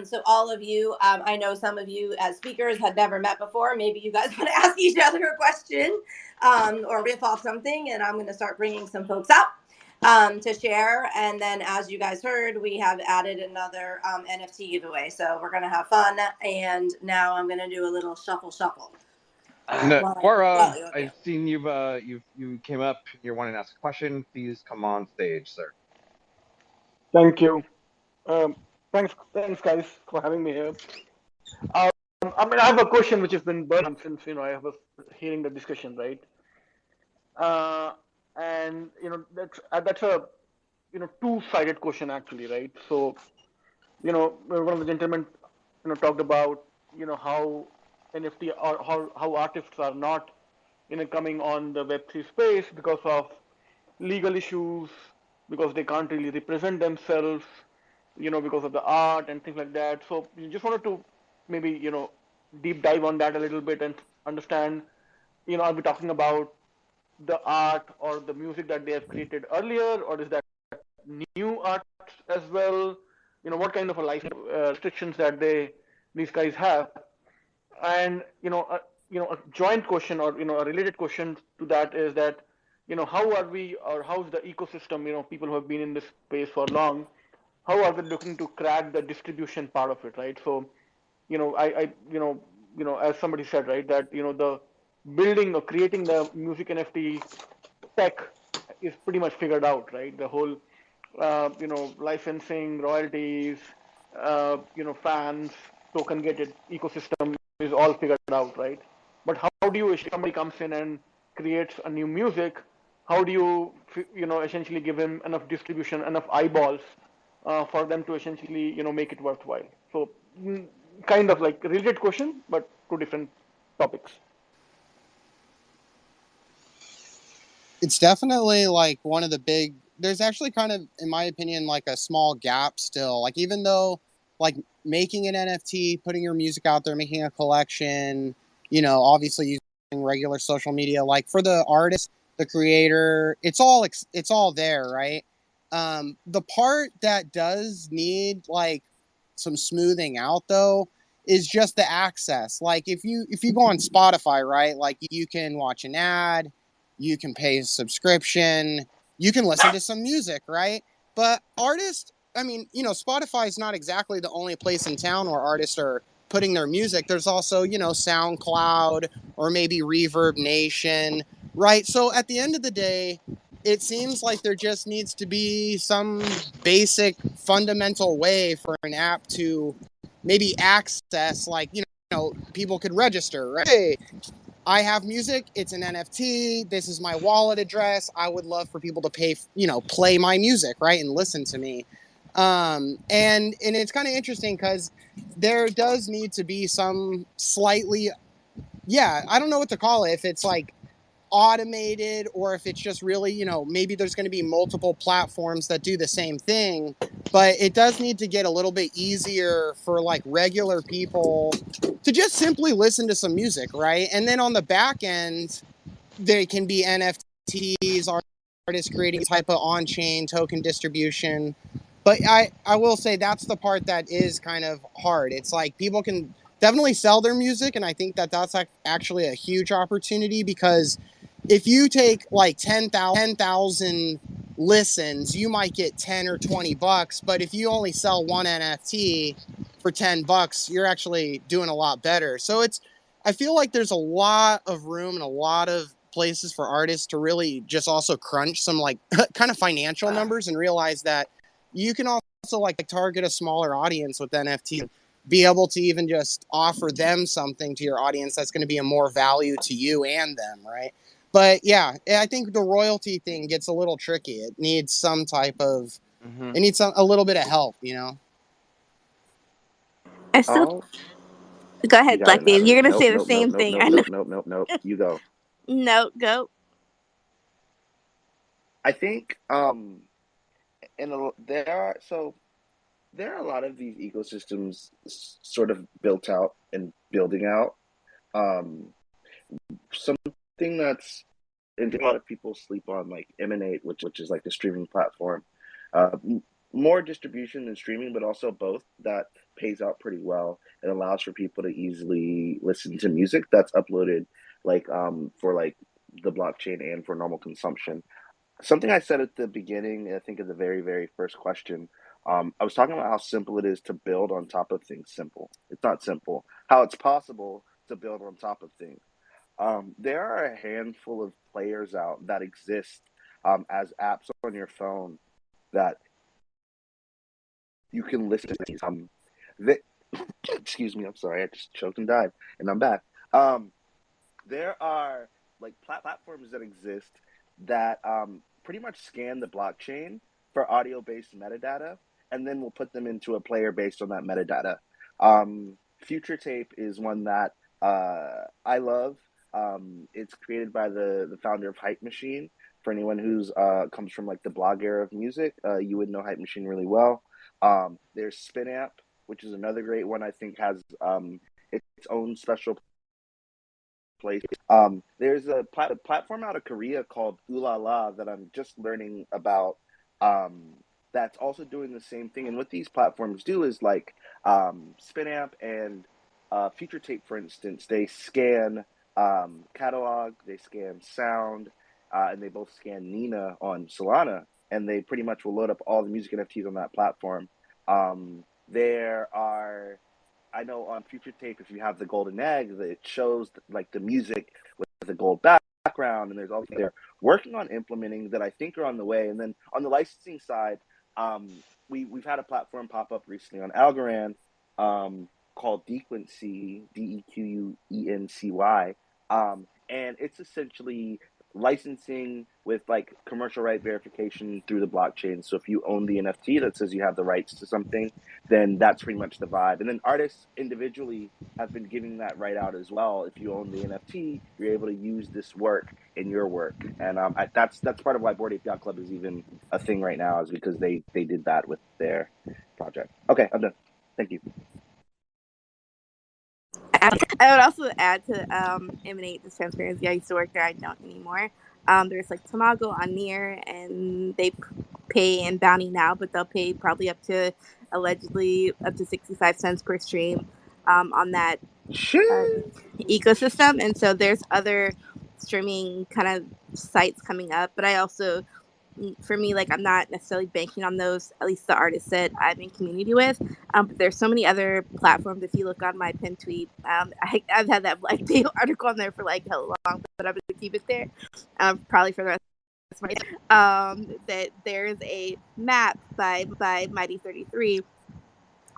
So all of you, I know some of you as speakers had never met before. Maybe you guys want to ask each other a question or riff off something, and I'm going to start bringing some folks up to share. And then, as you guys heard, we have added another NFT giveaway, so we're going to have fun. And now I'm going to do a little shuffle. No, Quara, Well, I've seen you came up. You're wanting to ask a question. Please come on stage, sir. Thank you. Um, thanks, guys, for having me here. I mean, I have a question which has been burning since I was hearing the discussion, right? Uh, and that's a two-sided question actually, right? So one of the gentlemen talked about how NFT or how artists are not coming on the Web3 space because of legal issues, because they can't really represent themselves, because of the art and things like that. So you just wanted to maybe deep dive on that a little bit and understand. Are we talking about the art or the music that they have created earlier, or is that new art as well? What kind of a license restrictions that these guys have? And a joint question, or a related question to that is that how are we, or how's the ecosystem, people who have been in this space for long, how are they looking to crack the distribution part of it, right? So I as somebody said, right, that the building or creating the music NFT tech is pretty much figured out, right? The whole licensing, royalties, fans, token gated ecosystem is all figured out, right? But how do you, if somebody comes in and creates a new music, how do you essentially give him enough distribution, enough eyeballs for them to essentially make it worthwhile? So kind of like a related question, but two different topics. It's definitely like one of the big, there's actually kind of, in my opinion, like a small gap still. Like, even though like making an NFT, putting your music out there, making a collection, obviously using regular social media, like for the artist, the creator, it's all there, right? The part that does need like some smoothing out though is just the access. Like if you go on Spotify, right, like you can watch an ad, you can pay a subscription, you can listen to some music, right? But artists, I mean, Spotify is not exactly the only place in town where artists are putting their music. There's also, SoundCloud or maybe Reverb Nation, right? So at the end of the day, it seems like there just needs to be some basic fundamental way for an app to maybe access, like, people could register, right? Hey, I have music. It's an NFT. This is my wallet address. I would love for people to pay, play my music, right, and listen to me. And it's kind of interesting because there does need to be some slightly, I don't know what to call it. If it's like automated or if it's just really, maybe there's going to be multiple platforms that do the same thing, but it does need to get a little bit easier for like regular people to just simply listen to some music, right? And then on the back end, there can be NFTs, artists creating type of on-chain token distribution. But I will say that's the part that is kind of hard. It's like people can definitely sell their music, and I think that that's actually a huge opportunity, because if you take like 10,000 listens, you might get 10 or 20 bucks. But if you only sell one NFT for 10 bucks, you're actually doing a lot better. So I feel like there's a lot of room and a lot of places for artists to really just also crunch some like kind of financial numbers and realize that you can also like target a smaller audience with NFT. be able to even just offer them something to your audience that's going to be a more value to you and them, right? But yeah, I think the royalty thing gets a little tricky. It needs some type of, Mm-hmm. it needs a little bit of help, you know? I still Oh, go you ahead, got it, Black Dave. Natalie. You're gonna Nope, say the nope, nope, same nope, thing. nope, I know. nope, nope, nope, nope. You go. No, go. I think there are there are a lot of these ecosystems sort of built out and building out. Um, Something that's and a lot of people sleep on like Emanate, which is like the streaming platform. More distribution than streaming, but also both. That pays out pretty well. It allows for people to easily listen to music that's uploaded, like for like the blockchain and for normal consumption. Something I said at the beginning, I think of the very, very first question. I was talking about how simple it is to build on top of things simple. It's not simple. How it's possible to build on top of things. There are a handful of players out that exist as apps on your phone that you can listen to. They, excuse me, I'm sorry, I just choked and died, and I'm back. There are like platforms that exist that pretty much scan the blockchain for audio-based metadata, and then we'll put them into a player based on that metadata. Future Tape is one that I love. It's created by the founder of Hype Machine. For anyone who's comes from like the blog era of music, you would know Hype Machine really well. There's Spinamp, which is another great one. I think has its own special place. There's a platform out of Korea called Ulala that I'm just learning about. Um, that's also doing the same thing. And what these platforms do is like Spinamp and Future Tape, for instance, they scan catalog, they scan sound, and they both scan Nina on Solana, and they pretty much will load up all the music NFTs on that platform. There are I know on Future Tape, if you have the golden egg, it shows like the music with the gold background, and there's all they're working on implementing that I think are on the way. And then on the licensing side, we've had a platform pop up recently on Algorand called Dequency, Dequency, and it's essentially licensing with like commercial right verification through the blockchain. So if you own the NFT that says you have the rights to something, then that's pretty much the vibe. And then artists individually have been giving that right out as well. If you own the NFT, you're able to use this work in your work, and that's part of why Bored Ape Yacht Club is even a thing right now, is because they did that with their project. Okay, I'm done. Thank you. I would also add to Emanate this transparency. I used to work there. I don't anymore. There's like Tamago on Near, and they pay in bounty now, but they'll pay probably up to allegedly up to 65 cents per stream on that uh, Shit. ecosystem. And so there's other streaming kind of sites coming up, but I also for me, like I'm not necessarily banking on those, at least the artists that I'm in community with. But there's so many other platforms. If you look on my pin tweet, I've had that Black Day article on there for like hella long, but I'm gonna keep it there, probably for the rest of my that there's a map by Mighty 33,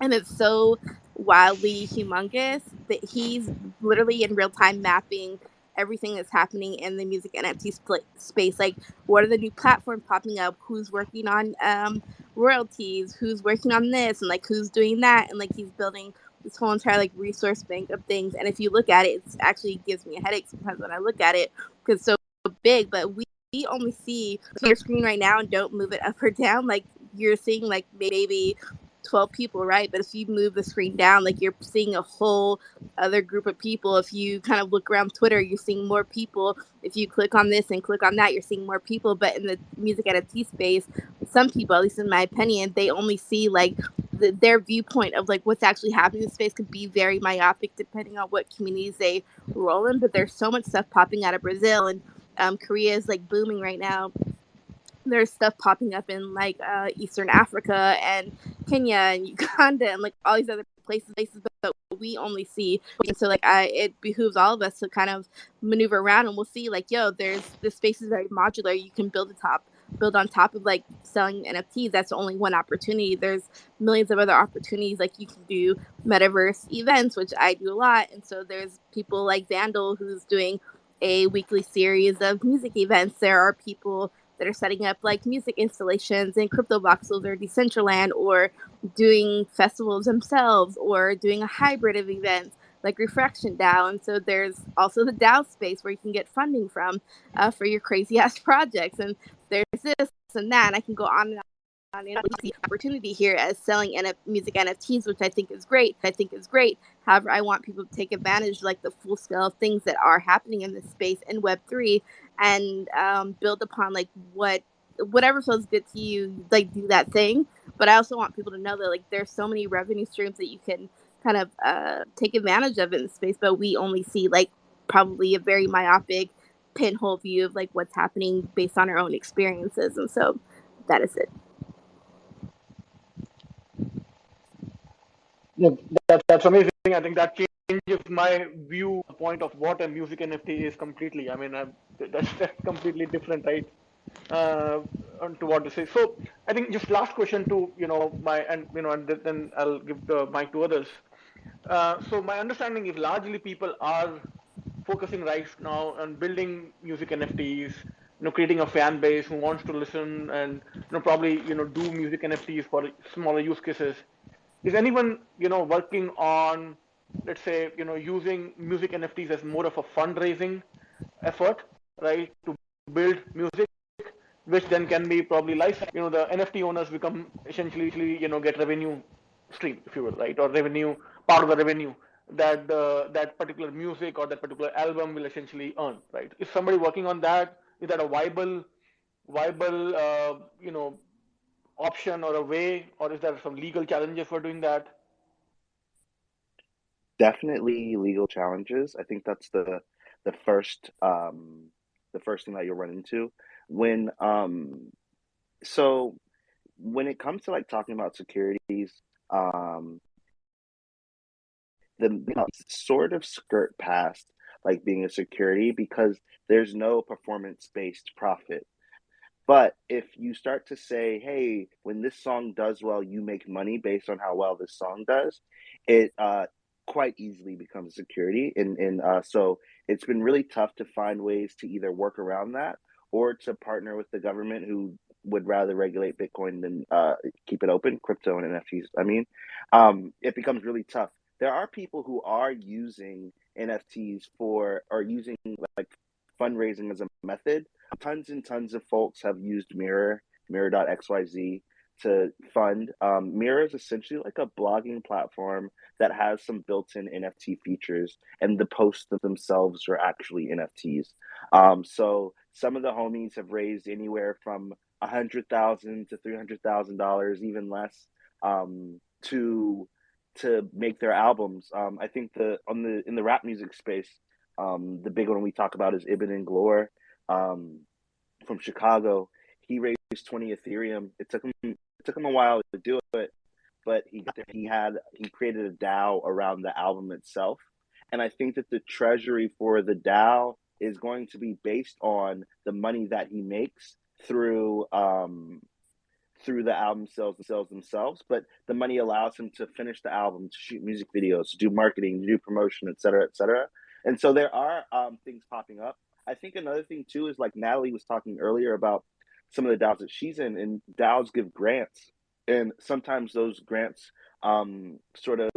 and it's so wildly humongous that he's literally in real time mapping everything that's happening in the music NFT space. Like, what are the new platforms popping up? Who's working on royalties? Who's working on this? And like, who's doing that? And like, he's building this whole entire like resource bank of things. And if you look at it, it actually gives me a headache sometimes when I look at it because it's so big. But we only see your screen right now and don't move it up or down. Like, you're seeing like maybe 12 people, right? But if you move the screen down, like you're seeing a whole other group of people. If you kind of look around Twitter, you're seeing more people. If you click on this and click on that, you're seeing more people. But in the music NFT space, some people, at least in my opinion, they only see like their viewpoint of like what's actually happening in space could be very myopic depending on what communities they roll in. But there's so much stuff popping out of Brazil, and Korea is like booming right now. There's stuff popping up in like Eastern Africa and Kenya and Uganda and like all these other places but we only see. And so like it behooves all of us to kind of maneuver around, and we'll see like, yo, there's this space is very modular. You can build a top build on top of like selling NFTs. That's only one opportunity. There's millions of other opportunities. Like you can do metaverse events, which I do a lot. And so there's people like Vandal who's doing a weekly series of music events. There are people that are setting up like music installations in crypto voxels or Decentraland, or doing festivals themselves, or doing a hybrid of events like Refraction DAO. And so there's also the DAO space where you can get funding from for your crazy ass projects. And there's this and that. And I can go on and on. And we see opportunity here as selling music NFTs, which I think is great. However, I want people to take advantage of like the full scale of things that are happening in this space in Web3, and build upon like whatever feels good to you, like do that thing. But I also want people to know that like there's so many revenue streams that you can kind of take advantage of in the space, but we only see like probably a very myopic pinhole view of like what's happening based on our own experiences. And so that is it. Yeah, that's amazing. I think that changes my point of what a music NFT is completely. I mean, that's completely different, right? To what to say. So I think just last question to and then I'll give the mic to others. So my understanding is largely people are focusing right now on building music NFTs, creating a fan base who wants to listen and probably do music NFTs for smaller use cases. Is anyone working on, let's say, using music NFTs as more of a fundraising effort, right, to build music, which then can be probably licensed. The NFT owners become essentially get revenue stream, if you will, right, or revenue, part of the revenue that that particular music or that particular album will essentially earn, right? Is somebody working on that? Is that a viable option or a way, or is there some legal challenges for doing that? Definitely legal challenges. I think that's the first the first thing that you'll run into when so when it comes to like talking about securities, um the sort of skirt past like being a security because there's no performance based profit. But if you start to say, hey, when this song does well, you make money based on how well this song does, it quite easily becomes security. And so it's been really tough to find ways to either work around that or to partner with the government who would rather regulate Bitcoin than keep it open, crypto and NFTs. I mean, it becomes really tough. There are people who are using NFTs for, or using like fundraising as a method. Tons and tons of folks have used Mirror.xyz to fund. Mirror is essentially like a blogging platform that has some built-in NFT features, and the posts themselves are actually NFTs. So some of the homies have raised anywhere from $100,000 to $300,000, even less, to make their albums. I think in the rap music space, the big one we talk about is Ibn and Glor, um, from Chicago. He raised 20 Ethereum. It took him a while to do it, but he created a DAO around the album itself. And I think that the treasury for the DAO is going to be based on the money that he makes through the album sales themselves, but the money allows him to finish the album, to shoot music videos, to do marketing, to do promotion, et cetera, et cetera. And so there are things popping up. I think another thing too is like Natalie was talking earlier about some of the DAOs that she's in, and DAOs give grants, and sometimes those grants sort of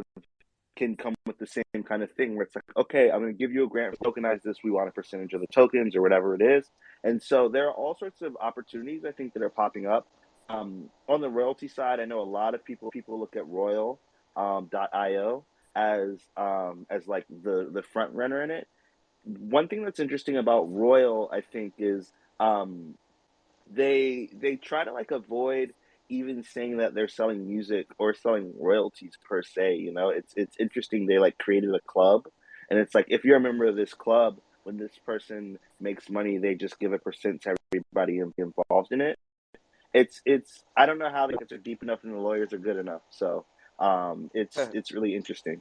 can come with the same kind of thing where it's like, okay, I'm going to give you a grant, tokenize this. We want a percentage of the tokens or whatever it is. And so there are all sorts of opportunities I think that are popping up. On the royalty side, I know a lot of people look at Royal .io as like the front runner in it. One thing that's interesting about Royal, I think, is they try to like avoid even saying that they're selling music or selling royalties per se. It's interesting. They like created a club, and it's like if you're a member of this club, when this person makes money, they just give a percent to everybody involved in it. It's I don't know how the are deep enough and the lawyers are good enough. So it's really interesting.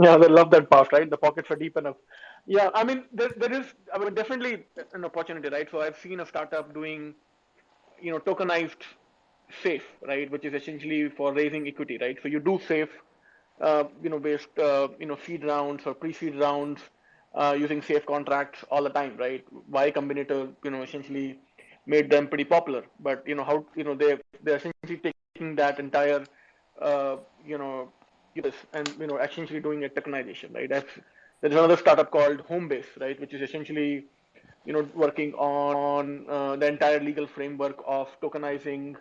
Yeah, they love that part, right? The pockets are deep enough. Yeah, I mean, there is, I mean, definitely an opportunity, right? So I've seen a startup doing, tokenized safe, right, which is essentially for raising equity, right? So you do safe, based, seed rounds or pre-seed rounds, using safe contracts all the time, right? Y Combinator, essentially made them pretty popular, but how, they're essentially taking that entire, uh, you know, use and essentially doing a tokenization, right? There's another startup called Homebase, right, which is essentially working on the entire legal framework of tokenizing,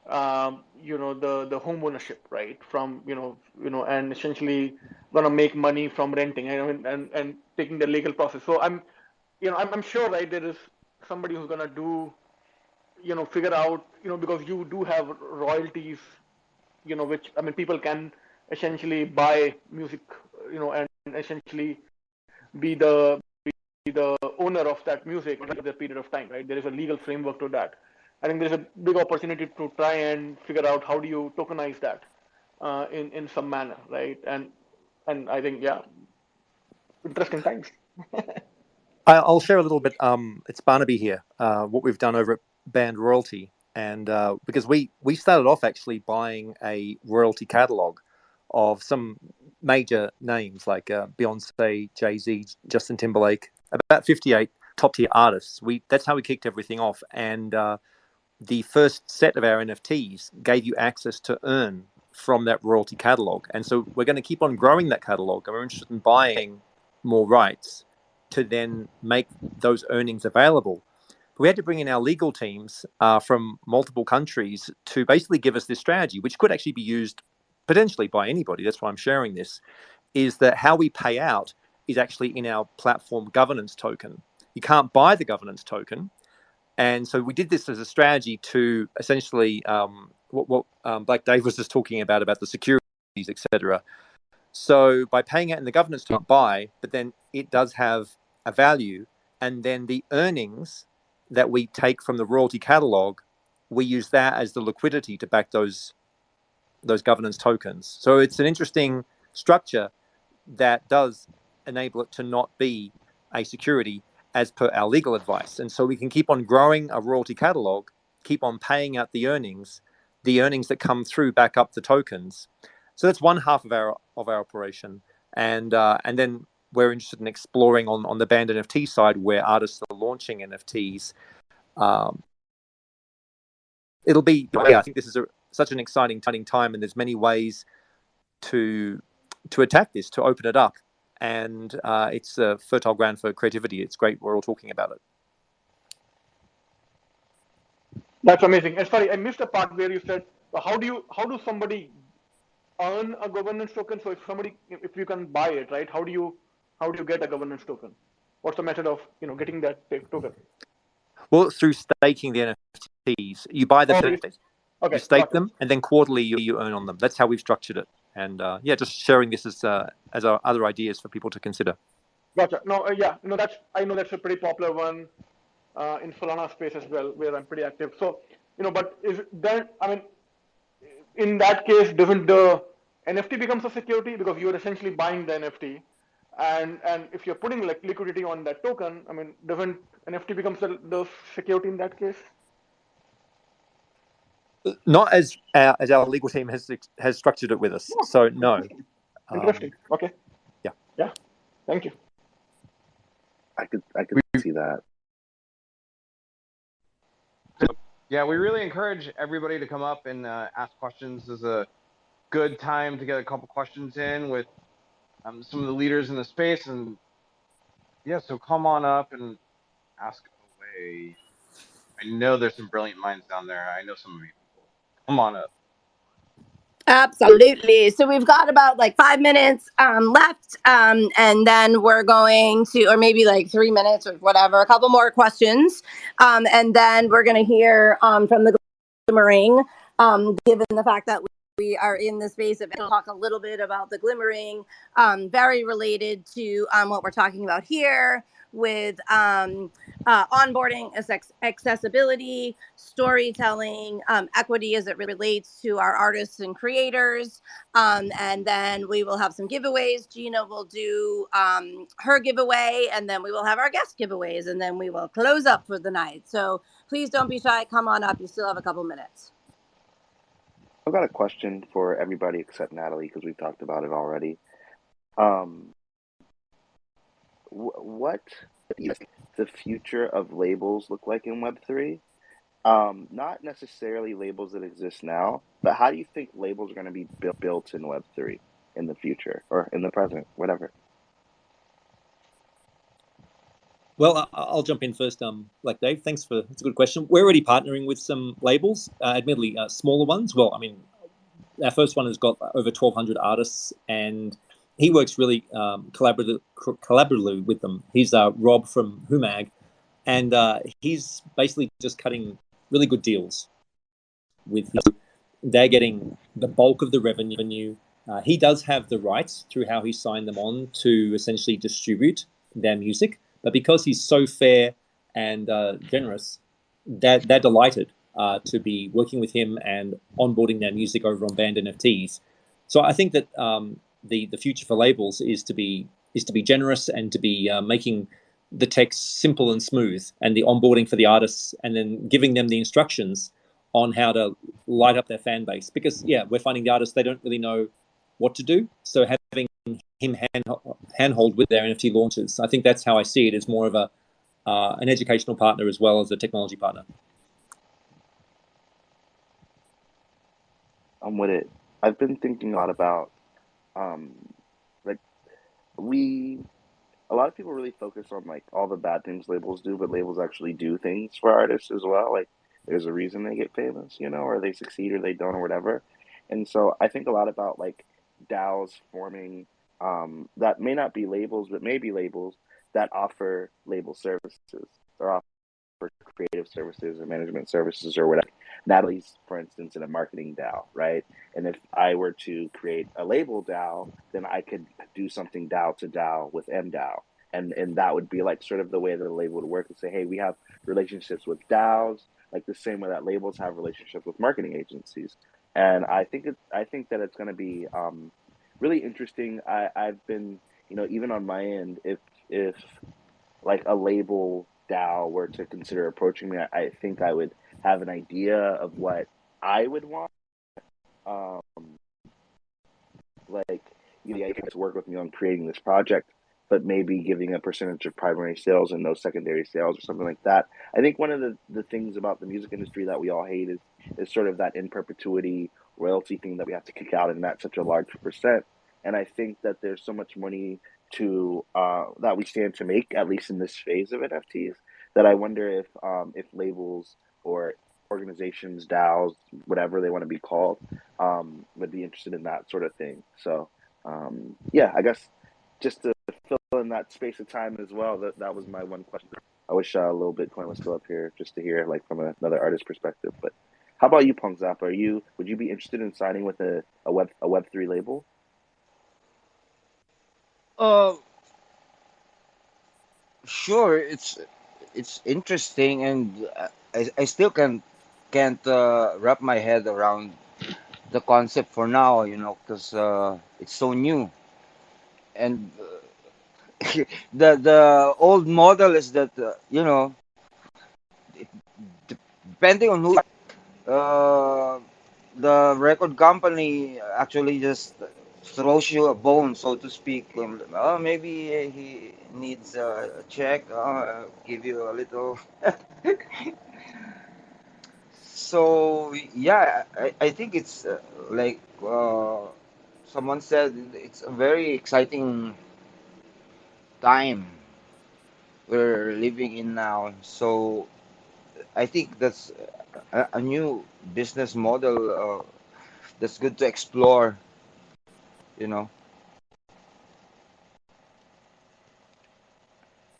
the home ownership, right? From and essentially gonna make money from renting, and taking the legal process. So I'm sure, right? There is somebody who's gonna do, figure out, because you do have royalties, which, I mean, people can essentially buy music, and essentially be the owner of that music for the period of time, right? There is a legal framework to that. I think there's a big opportunity to try and figure out how do you tokenize that, in some manner, right? And I think, yeah, interesting times. I'll share a little bit. It's Barnaby here. What we've done over at Band Royalty, and because we started off actually buying a royalty catalog of some major names like Beyonce, Jay-Z, Justin Timberlake, about 58 top tier artists. That's how we kicked everything off, and the first set of our NFTs gave you access to earn from that royalty catalog, and so we're going to keep on growing that catalog, and we're interested in buying more rights to then make those earnings available. But we had to bring in our legal teams from multiple countries to basically give us this strategy, which could actually be used potentially by anybody. That's why I'm sharing this, is that how we pay out is actually in our platform governance token. You can't buy the governance token. And so we did this as a strategy to essentially what Black Dave was just talking about the securities, etc. So by paying out in the governance token, buy, but then it does have a value, and then the earnings that we take from the royalty catalog, we use that as the liquidity to back those governance tokens. So it's an interesting structure that does enable it to not be a security as per our legal advice. And so we can keep on growing a royalty catalog, keep on paying out the earnings that come through back up the tokens. So that's one half of our operation. And then we're interested in exploring on the band NFT side, where artists are launching NFTs. It'll be, I think this is such an exciting time, and there's many ways to attack this, to open it up. And it's a fertile ground for creativity. It's great we're all talking about it. That's amazing. And sorry, I missed a part where you said, how do somebody earn a governance token? So if you can buy it, right? How do you get a governance token? What's the method of getting that token? Well, through staking the NFTs, you buy the NFTs, okay, you stake them, and then quarterly you earn on them. That's how we've structured it. And just sharing this as our other ideas for people to consider. Gotcha. No, yeah, no, I know that's a pretty popular one in Solana space as well, where I'm pretty active. So, but is that, I mean, in that case, doesn't the NFT becomes a security because you're essentially buying the NFT, and if you're putting like liquidity on that token, I mean, doesn't NFT becomes the security in that case? Not as our legal team has structured it with us. Oh, so no. Interesting. Okay. Yeah. Thank you. I could see that. Yeah, we really encourage everybody to come up and ask questions. This is a good time to get a couple questions in with some of the leaders in the space. And yeah, so come on up and ask away. I know there's some brilliant minds down there. I know some of you people. Come on up. Absolutely. So we've got about like 5 minutes left, and then we're going to, or maybe like 3 minutes or whatever, a couple more questions, and then we're going to hear from the glimmering, given the fact that we are in the space of talk a little bit about the glimmering, very related to what we're talking about here with onboarding, accessibility, storytelling, equity as it relates to our artists and creators. And then we will have some giveaways. Gina will do her giveaway, and then we will have our guest giveaways, and then we will close up for the night. So please don't be shy. Come on up. You still have a couple minutes. I've got a question for everybody except Natalie because we've talked about it already. What does the future of labels look like in Web3? Not necessarily labels that exist now, but how do you think labels are going to be built in Web3 in the future or in the present, whatever? Well, I'll jump in first. Like Dave, thanks for that's a good question. We're already partnering with some labels, admittedly smaller ones. Well, I mean, our first one has got over 1,200 artists, and he works really collaboratively with them. He's Rob from Humag, and he's basically just cutting really good deals with his. They're getting the bulk of the revenue. He does have the rights through how he signed them on to essentially distribute their music, but because he's so fair and generous, they're delighted to be working with him and onboarding their music over on Band NFTs. So I think that the future for labels is to be generous and to be making the text simple and smooth, and the onboarding for the artists, and then giving them the instructions on how to light up their fan base. Because we're finding the artists, they don't really know what to do. So having him handhold with their NFT launches, I think that's how I see it. It's more of an educational partner as well as a technology partner. I'm with it. I've been thinking a lot about like a lot of people really focus on like all the bad things labels do, but labels actually do things for artists as well. Like there's a reason they get famous, or they succeed or they don't or whatever. And so I think a lot about like DAOs forming that may not be labels, but maybe labels that offer label services or offer creative services or management services or whatever. Natalie's, for instance, in a marketing DAO, right? And if I were to create a label DAO, then I could do something DAO to DAO with MDAO. And that would be like sort of the way that a label would work and say, hey, we have relationships with DAOs, like the same way that labels have relationships with marketing agencies. And I think that it's going to be really interesting. I've been, even on my end, if like a label DAO were to consider approaching me, I think I would have an idea of what I would want. Um, like, you to work with me on creating this project, but maybe giving a percentage of primary sales and no secondary sales or something like that. I think one of the things about the music industry that we all hate is sort of that in perpetuity royalty thing that we have to kick out, and that's such a large percent. And I think that there's so much money to that we stand to make, at least in this phase of NFTs, that I wonder if labels or organizations, DAOs, whatever they want to be called, would be interested in that sort of thing. So I guess just to fill in that space of time as well, that was my one question. I wish a little Bitcoin was still up here just to hear like from another artist perspective. But how about you, Punk Zap? Would you be interested in signing with a Web3 label? Uh, sure. It's interesting, and I still can't wrap my head around the concept for now. Because it's so new, and the old model is that depending on who, uh, the record company actually just throws you a bone, so to speak. Oh, maybe he needs a check. Give you a little. So yeah, I think it's like someone said, it's a very exciting time we're living in now. So I think that's a new business model that's good to explore. You know.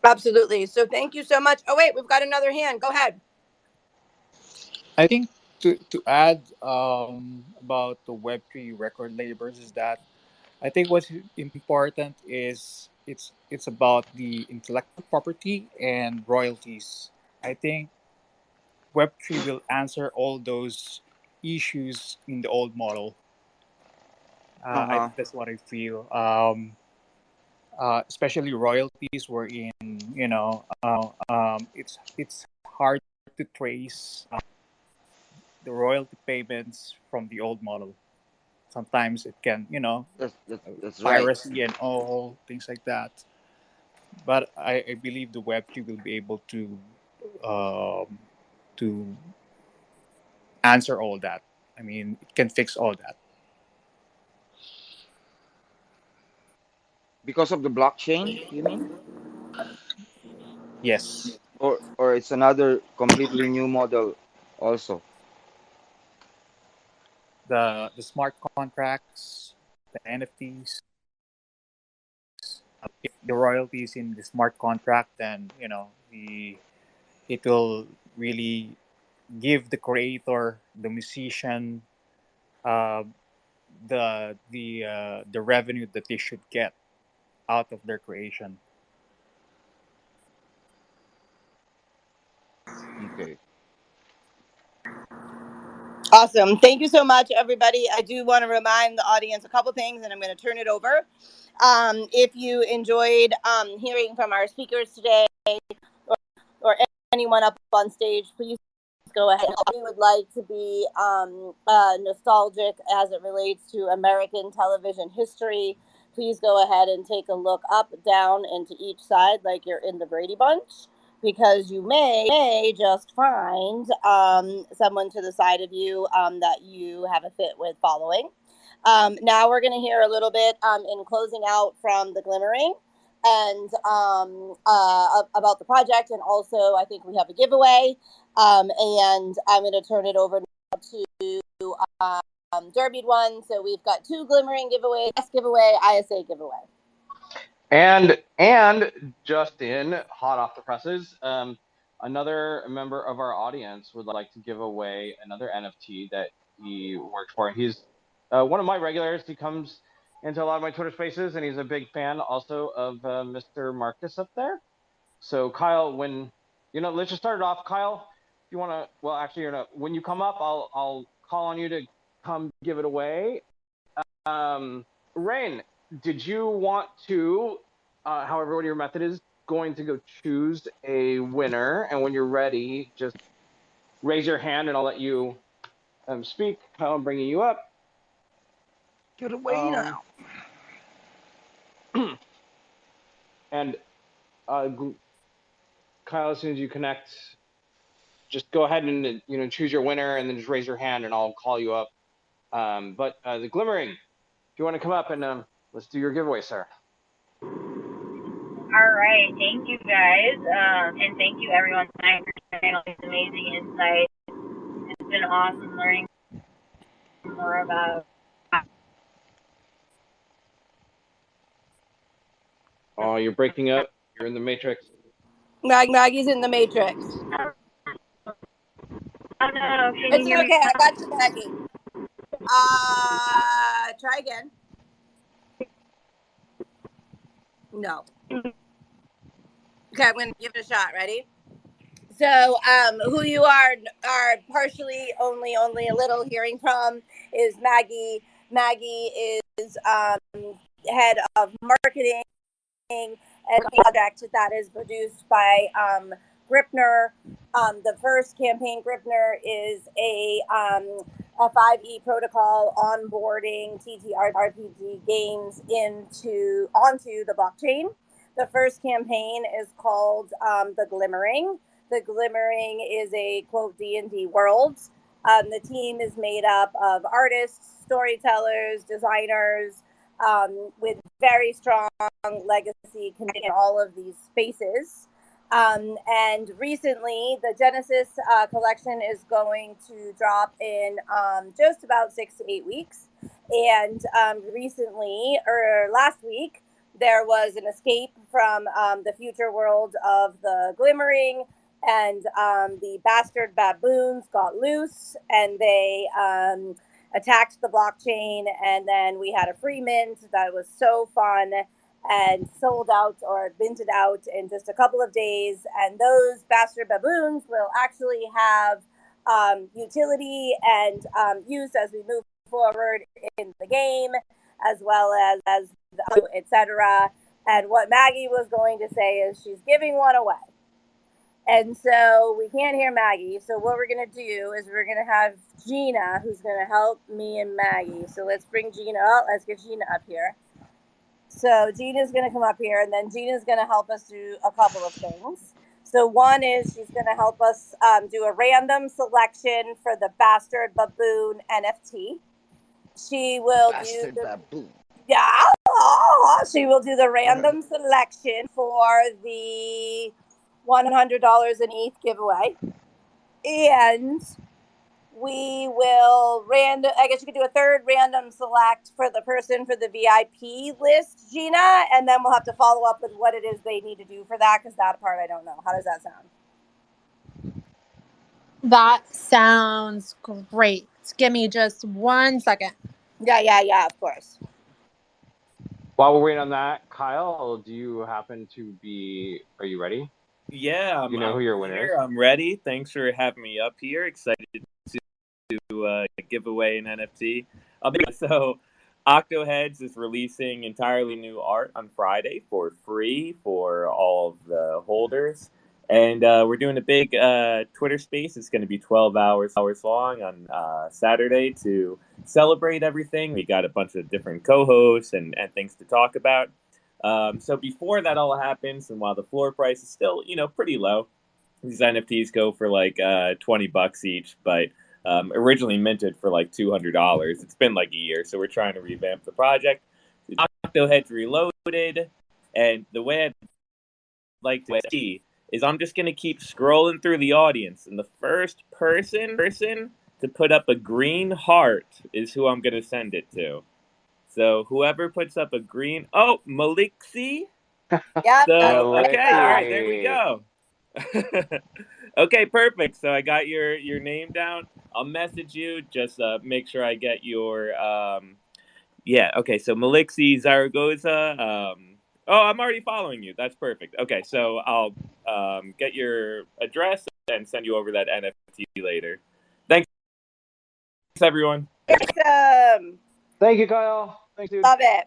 Absolutely. So thank you so much. Oh, wait, we've got another hand. Go ahead. I think to add about the Web3 record labels is that I think what's important is it's about the intellectual property and royalties. I think Web3 will answer all those issues in the old model. Uh-huh. That's what I feel. Especially royalties were in, it's hard to trace the royalty payments from the old model. Sometimes it can, That's right. piracy and all things like that. But I believe the Web3 will be able um, to answer all that. I mean, it can fix all that. Because of the blockchain, you mean? Yes, Or it's another completely new model also. the smart contracts, the NFTs. If the royalty is in the smart contract, then it will really give the creator, the musician, uh, the revenue that they should get out of their creation. Okay. Awesome. Thank you so much, everybody. I do want to remind the audience a couple things, and I'm going to turn it over. If you enjoyed hearing from our speakers today, or anyone up on stage, please go ahead. If you would like to be nostalgic as it relates to American television history, please go ahead and take a look up, down, and to each side like you're in the Brady Bunch, because you may just find someone to the side of you that you have a fit with following. Now we're going to hear a little bit in closing out from the Glimmering and about the project, and also I think we have a giveaway. And I'm going to turn it over now to Derby One. So we've got two Glimmering giveaways, giveaway, ISA giveaway. And just in hot off the presses, another member of our audience would like to give away another NFT that he worked for. He's one of my regulars. He comes into a lot of my Twitter spaces, and he's a big fan also of Mr. Marcus up there. So Kyle, let's just start it off. Kyle, if you want to, well, actually, when you come up, I'll call on you to come give it away. Rain, did you want to, however what your method is, going to go choose a winner, and when you're ready, just raise your hand and I'll let you speak. Kyle, I'm bringing you up. Get away now. And Kyle, as soon as you connect, just go ahead and choose your winner, and then just raise your hand and I'll call you up. But the Glimmering, if you want to come up and let's do your giveaway, sir. All right, thank you guys, and thank you everyone tonight for sharing all these amazing insights. It's been awesome learning more about. Oh, you're breaking up. You're in the Matrix. Maggie's in the Matrix. Oh no, can It's you hear me? okay. I got you, Maggie. Try again. No. Okay, I'm gonna give it a shot. Ready? So, who you are partially only a little hearing from is Maggie. Maggie is head of marketing and project that is produced by Gripner. The first campaign, Gripner, is a 5E protocol onboarding TTRPG games onto the blockchain. The first campaign is called The Glimmering. The Glimmering is a quote D&D world. The team is made up of artists, storytellers, designers, with very strong legacy in all of these spaces. And recently, the Genesis collection is going to drop in just about 6 to 8 weeks. And recently, or last week, there was an escape from the future world of the Glimmering and the bastard baboons got loose, and they attacked the blockchain, and then we had a free mint that was so fun and sold out or minted out in just a couple of days. And those bastard baboons will actually have utility and use as we move forward in the game, as well as etc. And what Maggie was going to say is she's giving one away. And so we can't hear Maggie. So what we're going to do is we're going to have Gina, who's going to help me and Maggie. So let's bring Gina up. Let's get Gina up here. So Gina's going to come up here, and then Gina's going to help us do a couple of things. So one is she's going to help us do a random selection for the Bastard Baboon NFT. She will Bastard do the baboon. she will do the random selection for the $100 in ETH giveaway, and we will I guess you could do a third random select for the person for the VIP list, Gina, and then we'll have to follow up with what it is they need to do for that, because that part I don't know. How does that sound? That sounds great. Give me just 1 second. Yeah, of course. While we're waiting on that, Kyle, do you happen to be? Are you ready? Yeah, You know who your winner is? I'm ready. Thanks for having me up here. Excited to give away an NFT. So, Octoheads is releasing entirely new art on Friday for free for all of the holders. And we're doing a big Twitter space. It's going to be 12 hours long on Saturday to celebrate everything. We got a bunch of different co-hosts and things to talk about. So before that all happens, and while the floor price is still, pretty low, these NFTs go for like $20 each, but originally minted for like $200. It's been like a year, so we're trying to revamp the project. Octoheads Reloaded, and the way I'd like to see is I'm just gonna keep scrolling through the audience, and the first person to put up a green heart is who I'm gonna send it to. So whoever puts up a green, Maliksi. Yeah. So okay, all right, there we go. Okay, perfect. So I got your name down. I'll message you. Just make sure I get your okay, so Maliksi Zaragoza. I'm already following you. That's perfect. Okay, so I'll get your address and send you over that NFT later. Thanks, everyone. Awesome. Thank you, Kyle. Thanks, dude. Love it.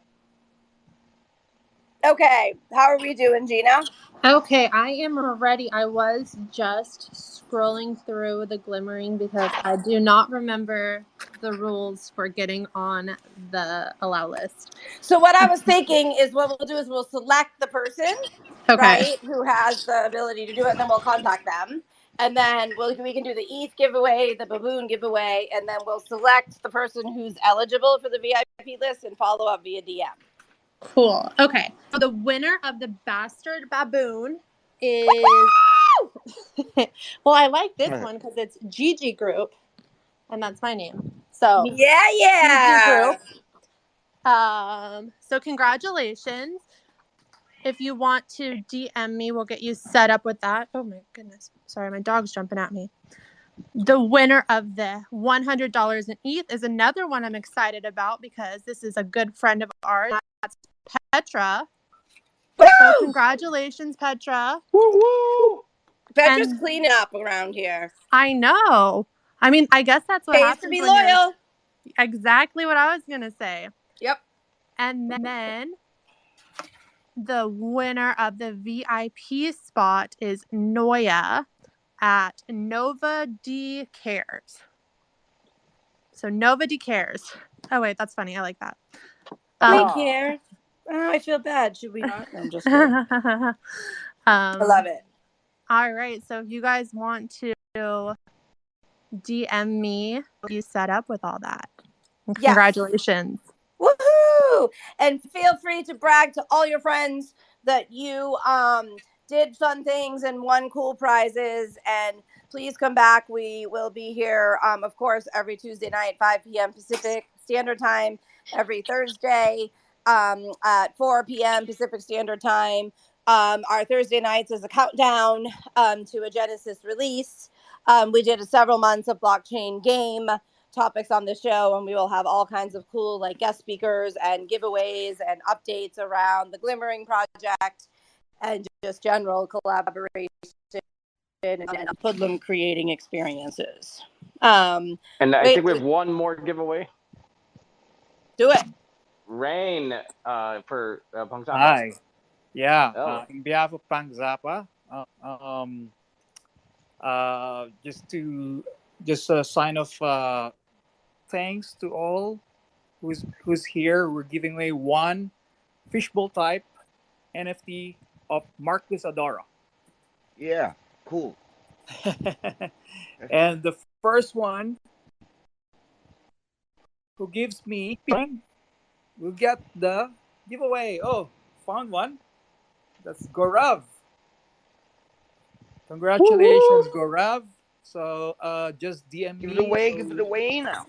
Okay, how are we doing, Gina? Okay, I am ready. I was just scrolling through the glimmering because I do not remember the rules for getting on the allow list. So what I was thinking is what we'll do is we'll select the person, right, who has the ability to do it, and then we'll contact them. And then we can do the ETH giveaway, the baboon giveaway, and then we'll select the person who's eligible for the VIP list and follow up via DM. Cool. Okay. So the winner of the Bastard Baboon is well, I like this one because it's Gigi Group, and that's my name. So yeah. Gigi Group. So congratulations. If you want to DM me, we'll get you set up with that. Oh my goodness. Sorry, my dog's jumping at me. The winner of the $100 in ETH is another one I'm excited about because this is a good friend of ours. That's Petra. Woo! So congratulations, Petra. Woo! Petra's cleaning up around here. I know. I mean, I guess that's what happens to be when loyal. Exactly what I was going to say. Yep. And then the winner of the VIP spot is Noya at Nova D Cares. So Nova D Cares. Oh, wait, that's funny. I like that. We care. Oh, I feel bad. Should we not? No, I'm just kidding. I love it. All right. So if you guys want to DM me, you set up with all that. Congratulations. Woohoo! And feel free to brag to all your friends that you did fun things and won cool prizes. And please come back. We will be here, of course, every Tuesday night, 5 p.m. Pacific Standard Time, every Thursday at 4 p.m. Pacific Standard Time Our Thursday nights is a countdown to a Genesis release. We did several months of blockchain game topics on the show, and we will have all kinds of cool like guest speakers and giveaways and updates around the Glimmering project and just general collaboration and hoodlum creating experiences. And I Wait, think we have one more giveaway. do it. Rain for Punk Zappa. Hi. Yeah. Oh. In behalf of Pang Zappa, just a sign of thanks to all who's here. We're giving away one fishbowl type NFT of Marcus Adora. Yeah, cool. And the first one who gives me will get the giveaway. Oh, found one. That's Gorav. Congratulations, Gorav. So just DM Give me. give it away now.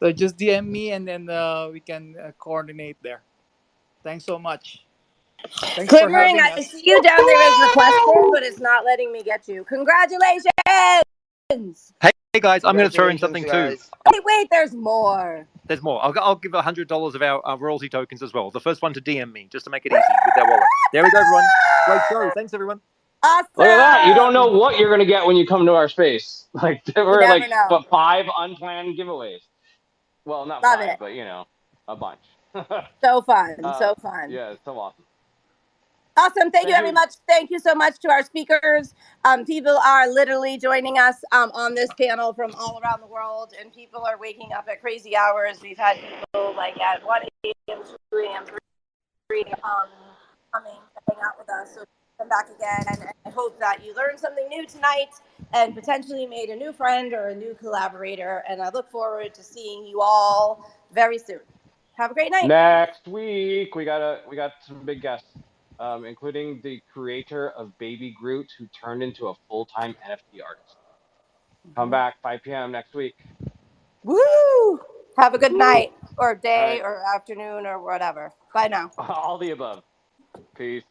So just DM me and then we can coordinate there. Thanks so much. Thanks for Glimmering, having I us. see you down there as requested, but it's not letting me get you. Congratulations! Hey guys, I'm going to throw in something too. Wait, there's more. There's more. I'll give $100 of our royalty tokens as well. The first one to DM me, just to make it easy with their wallet. There we go, everyone. Great show. Thanks, everyone. Awesome. Look at that. You don't know what you're going to get when you come to our space. Like, we're like know. 5 unplanned giveaways. Well, not Love 5, it. but, you know, a bunch. So fun. So fun. Yeah, it's so awesome. Awesome. Thank you very much. Thank you so much to our speakers. People are literally joining us on this panel from all around the world, and people are waking up at crazy hours. We've had people like at 1 a.m., 2 a.m., 3 a.m. Coming to hang out with us. So come back again. And I hope that you learned something new tonight and potentially made a new friend or a new collaborator. And I look forward to seeing you all very soon. Have a great night. Next week, we got some big guests. Including the creator of Baby Groot, who turned into a full-time NFT artist. Come back 5 p.m. next week. Woo! Have a good night or day or afternoon or whatever. Bye now. All the above. Peace.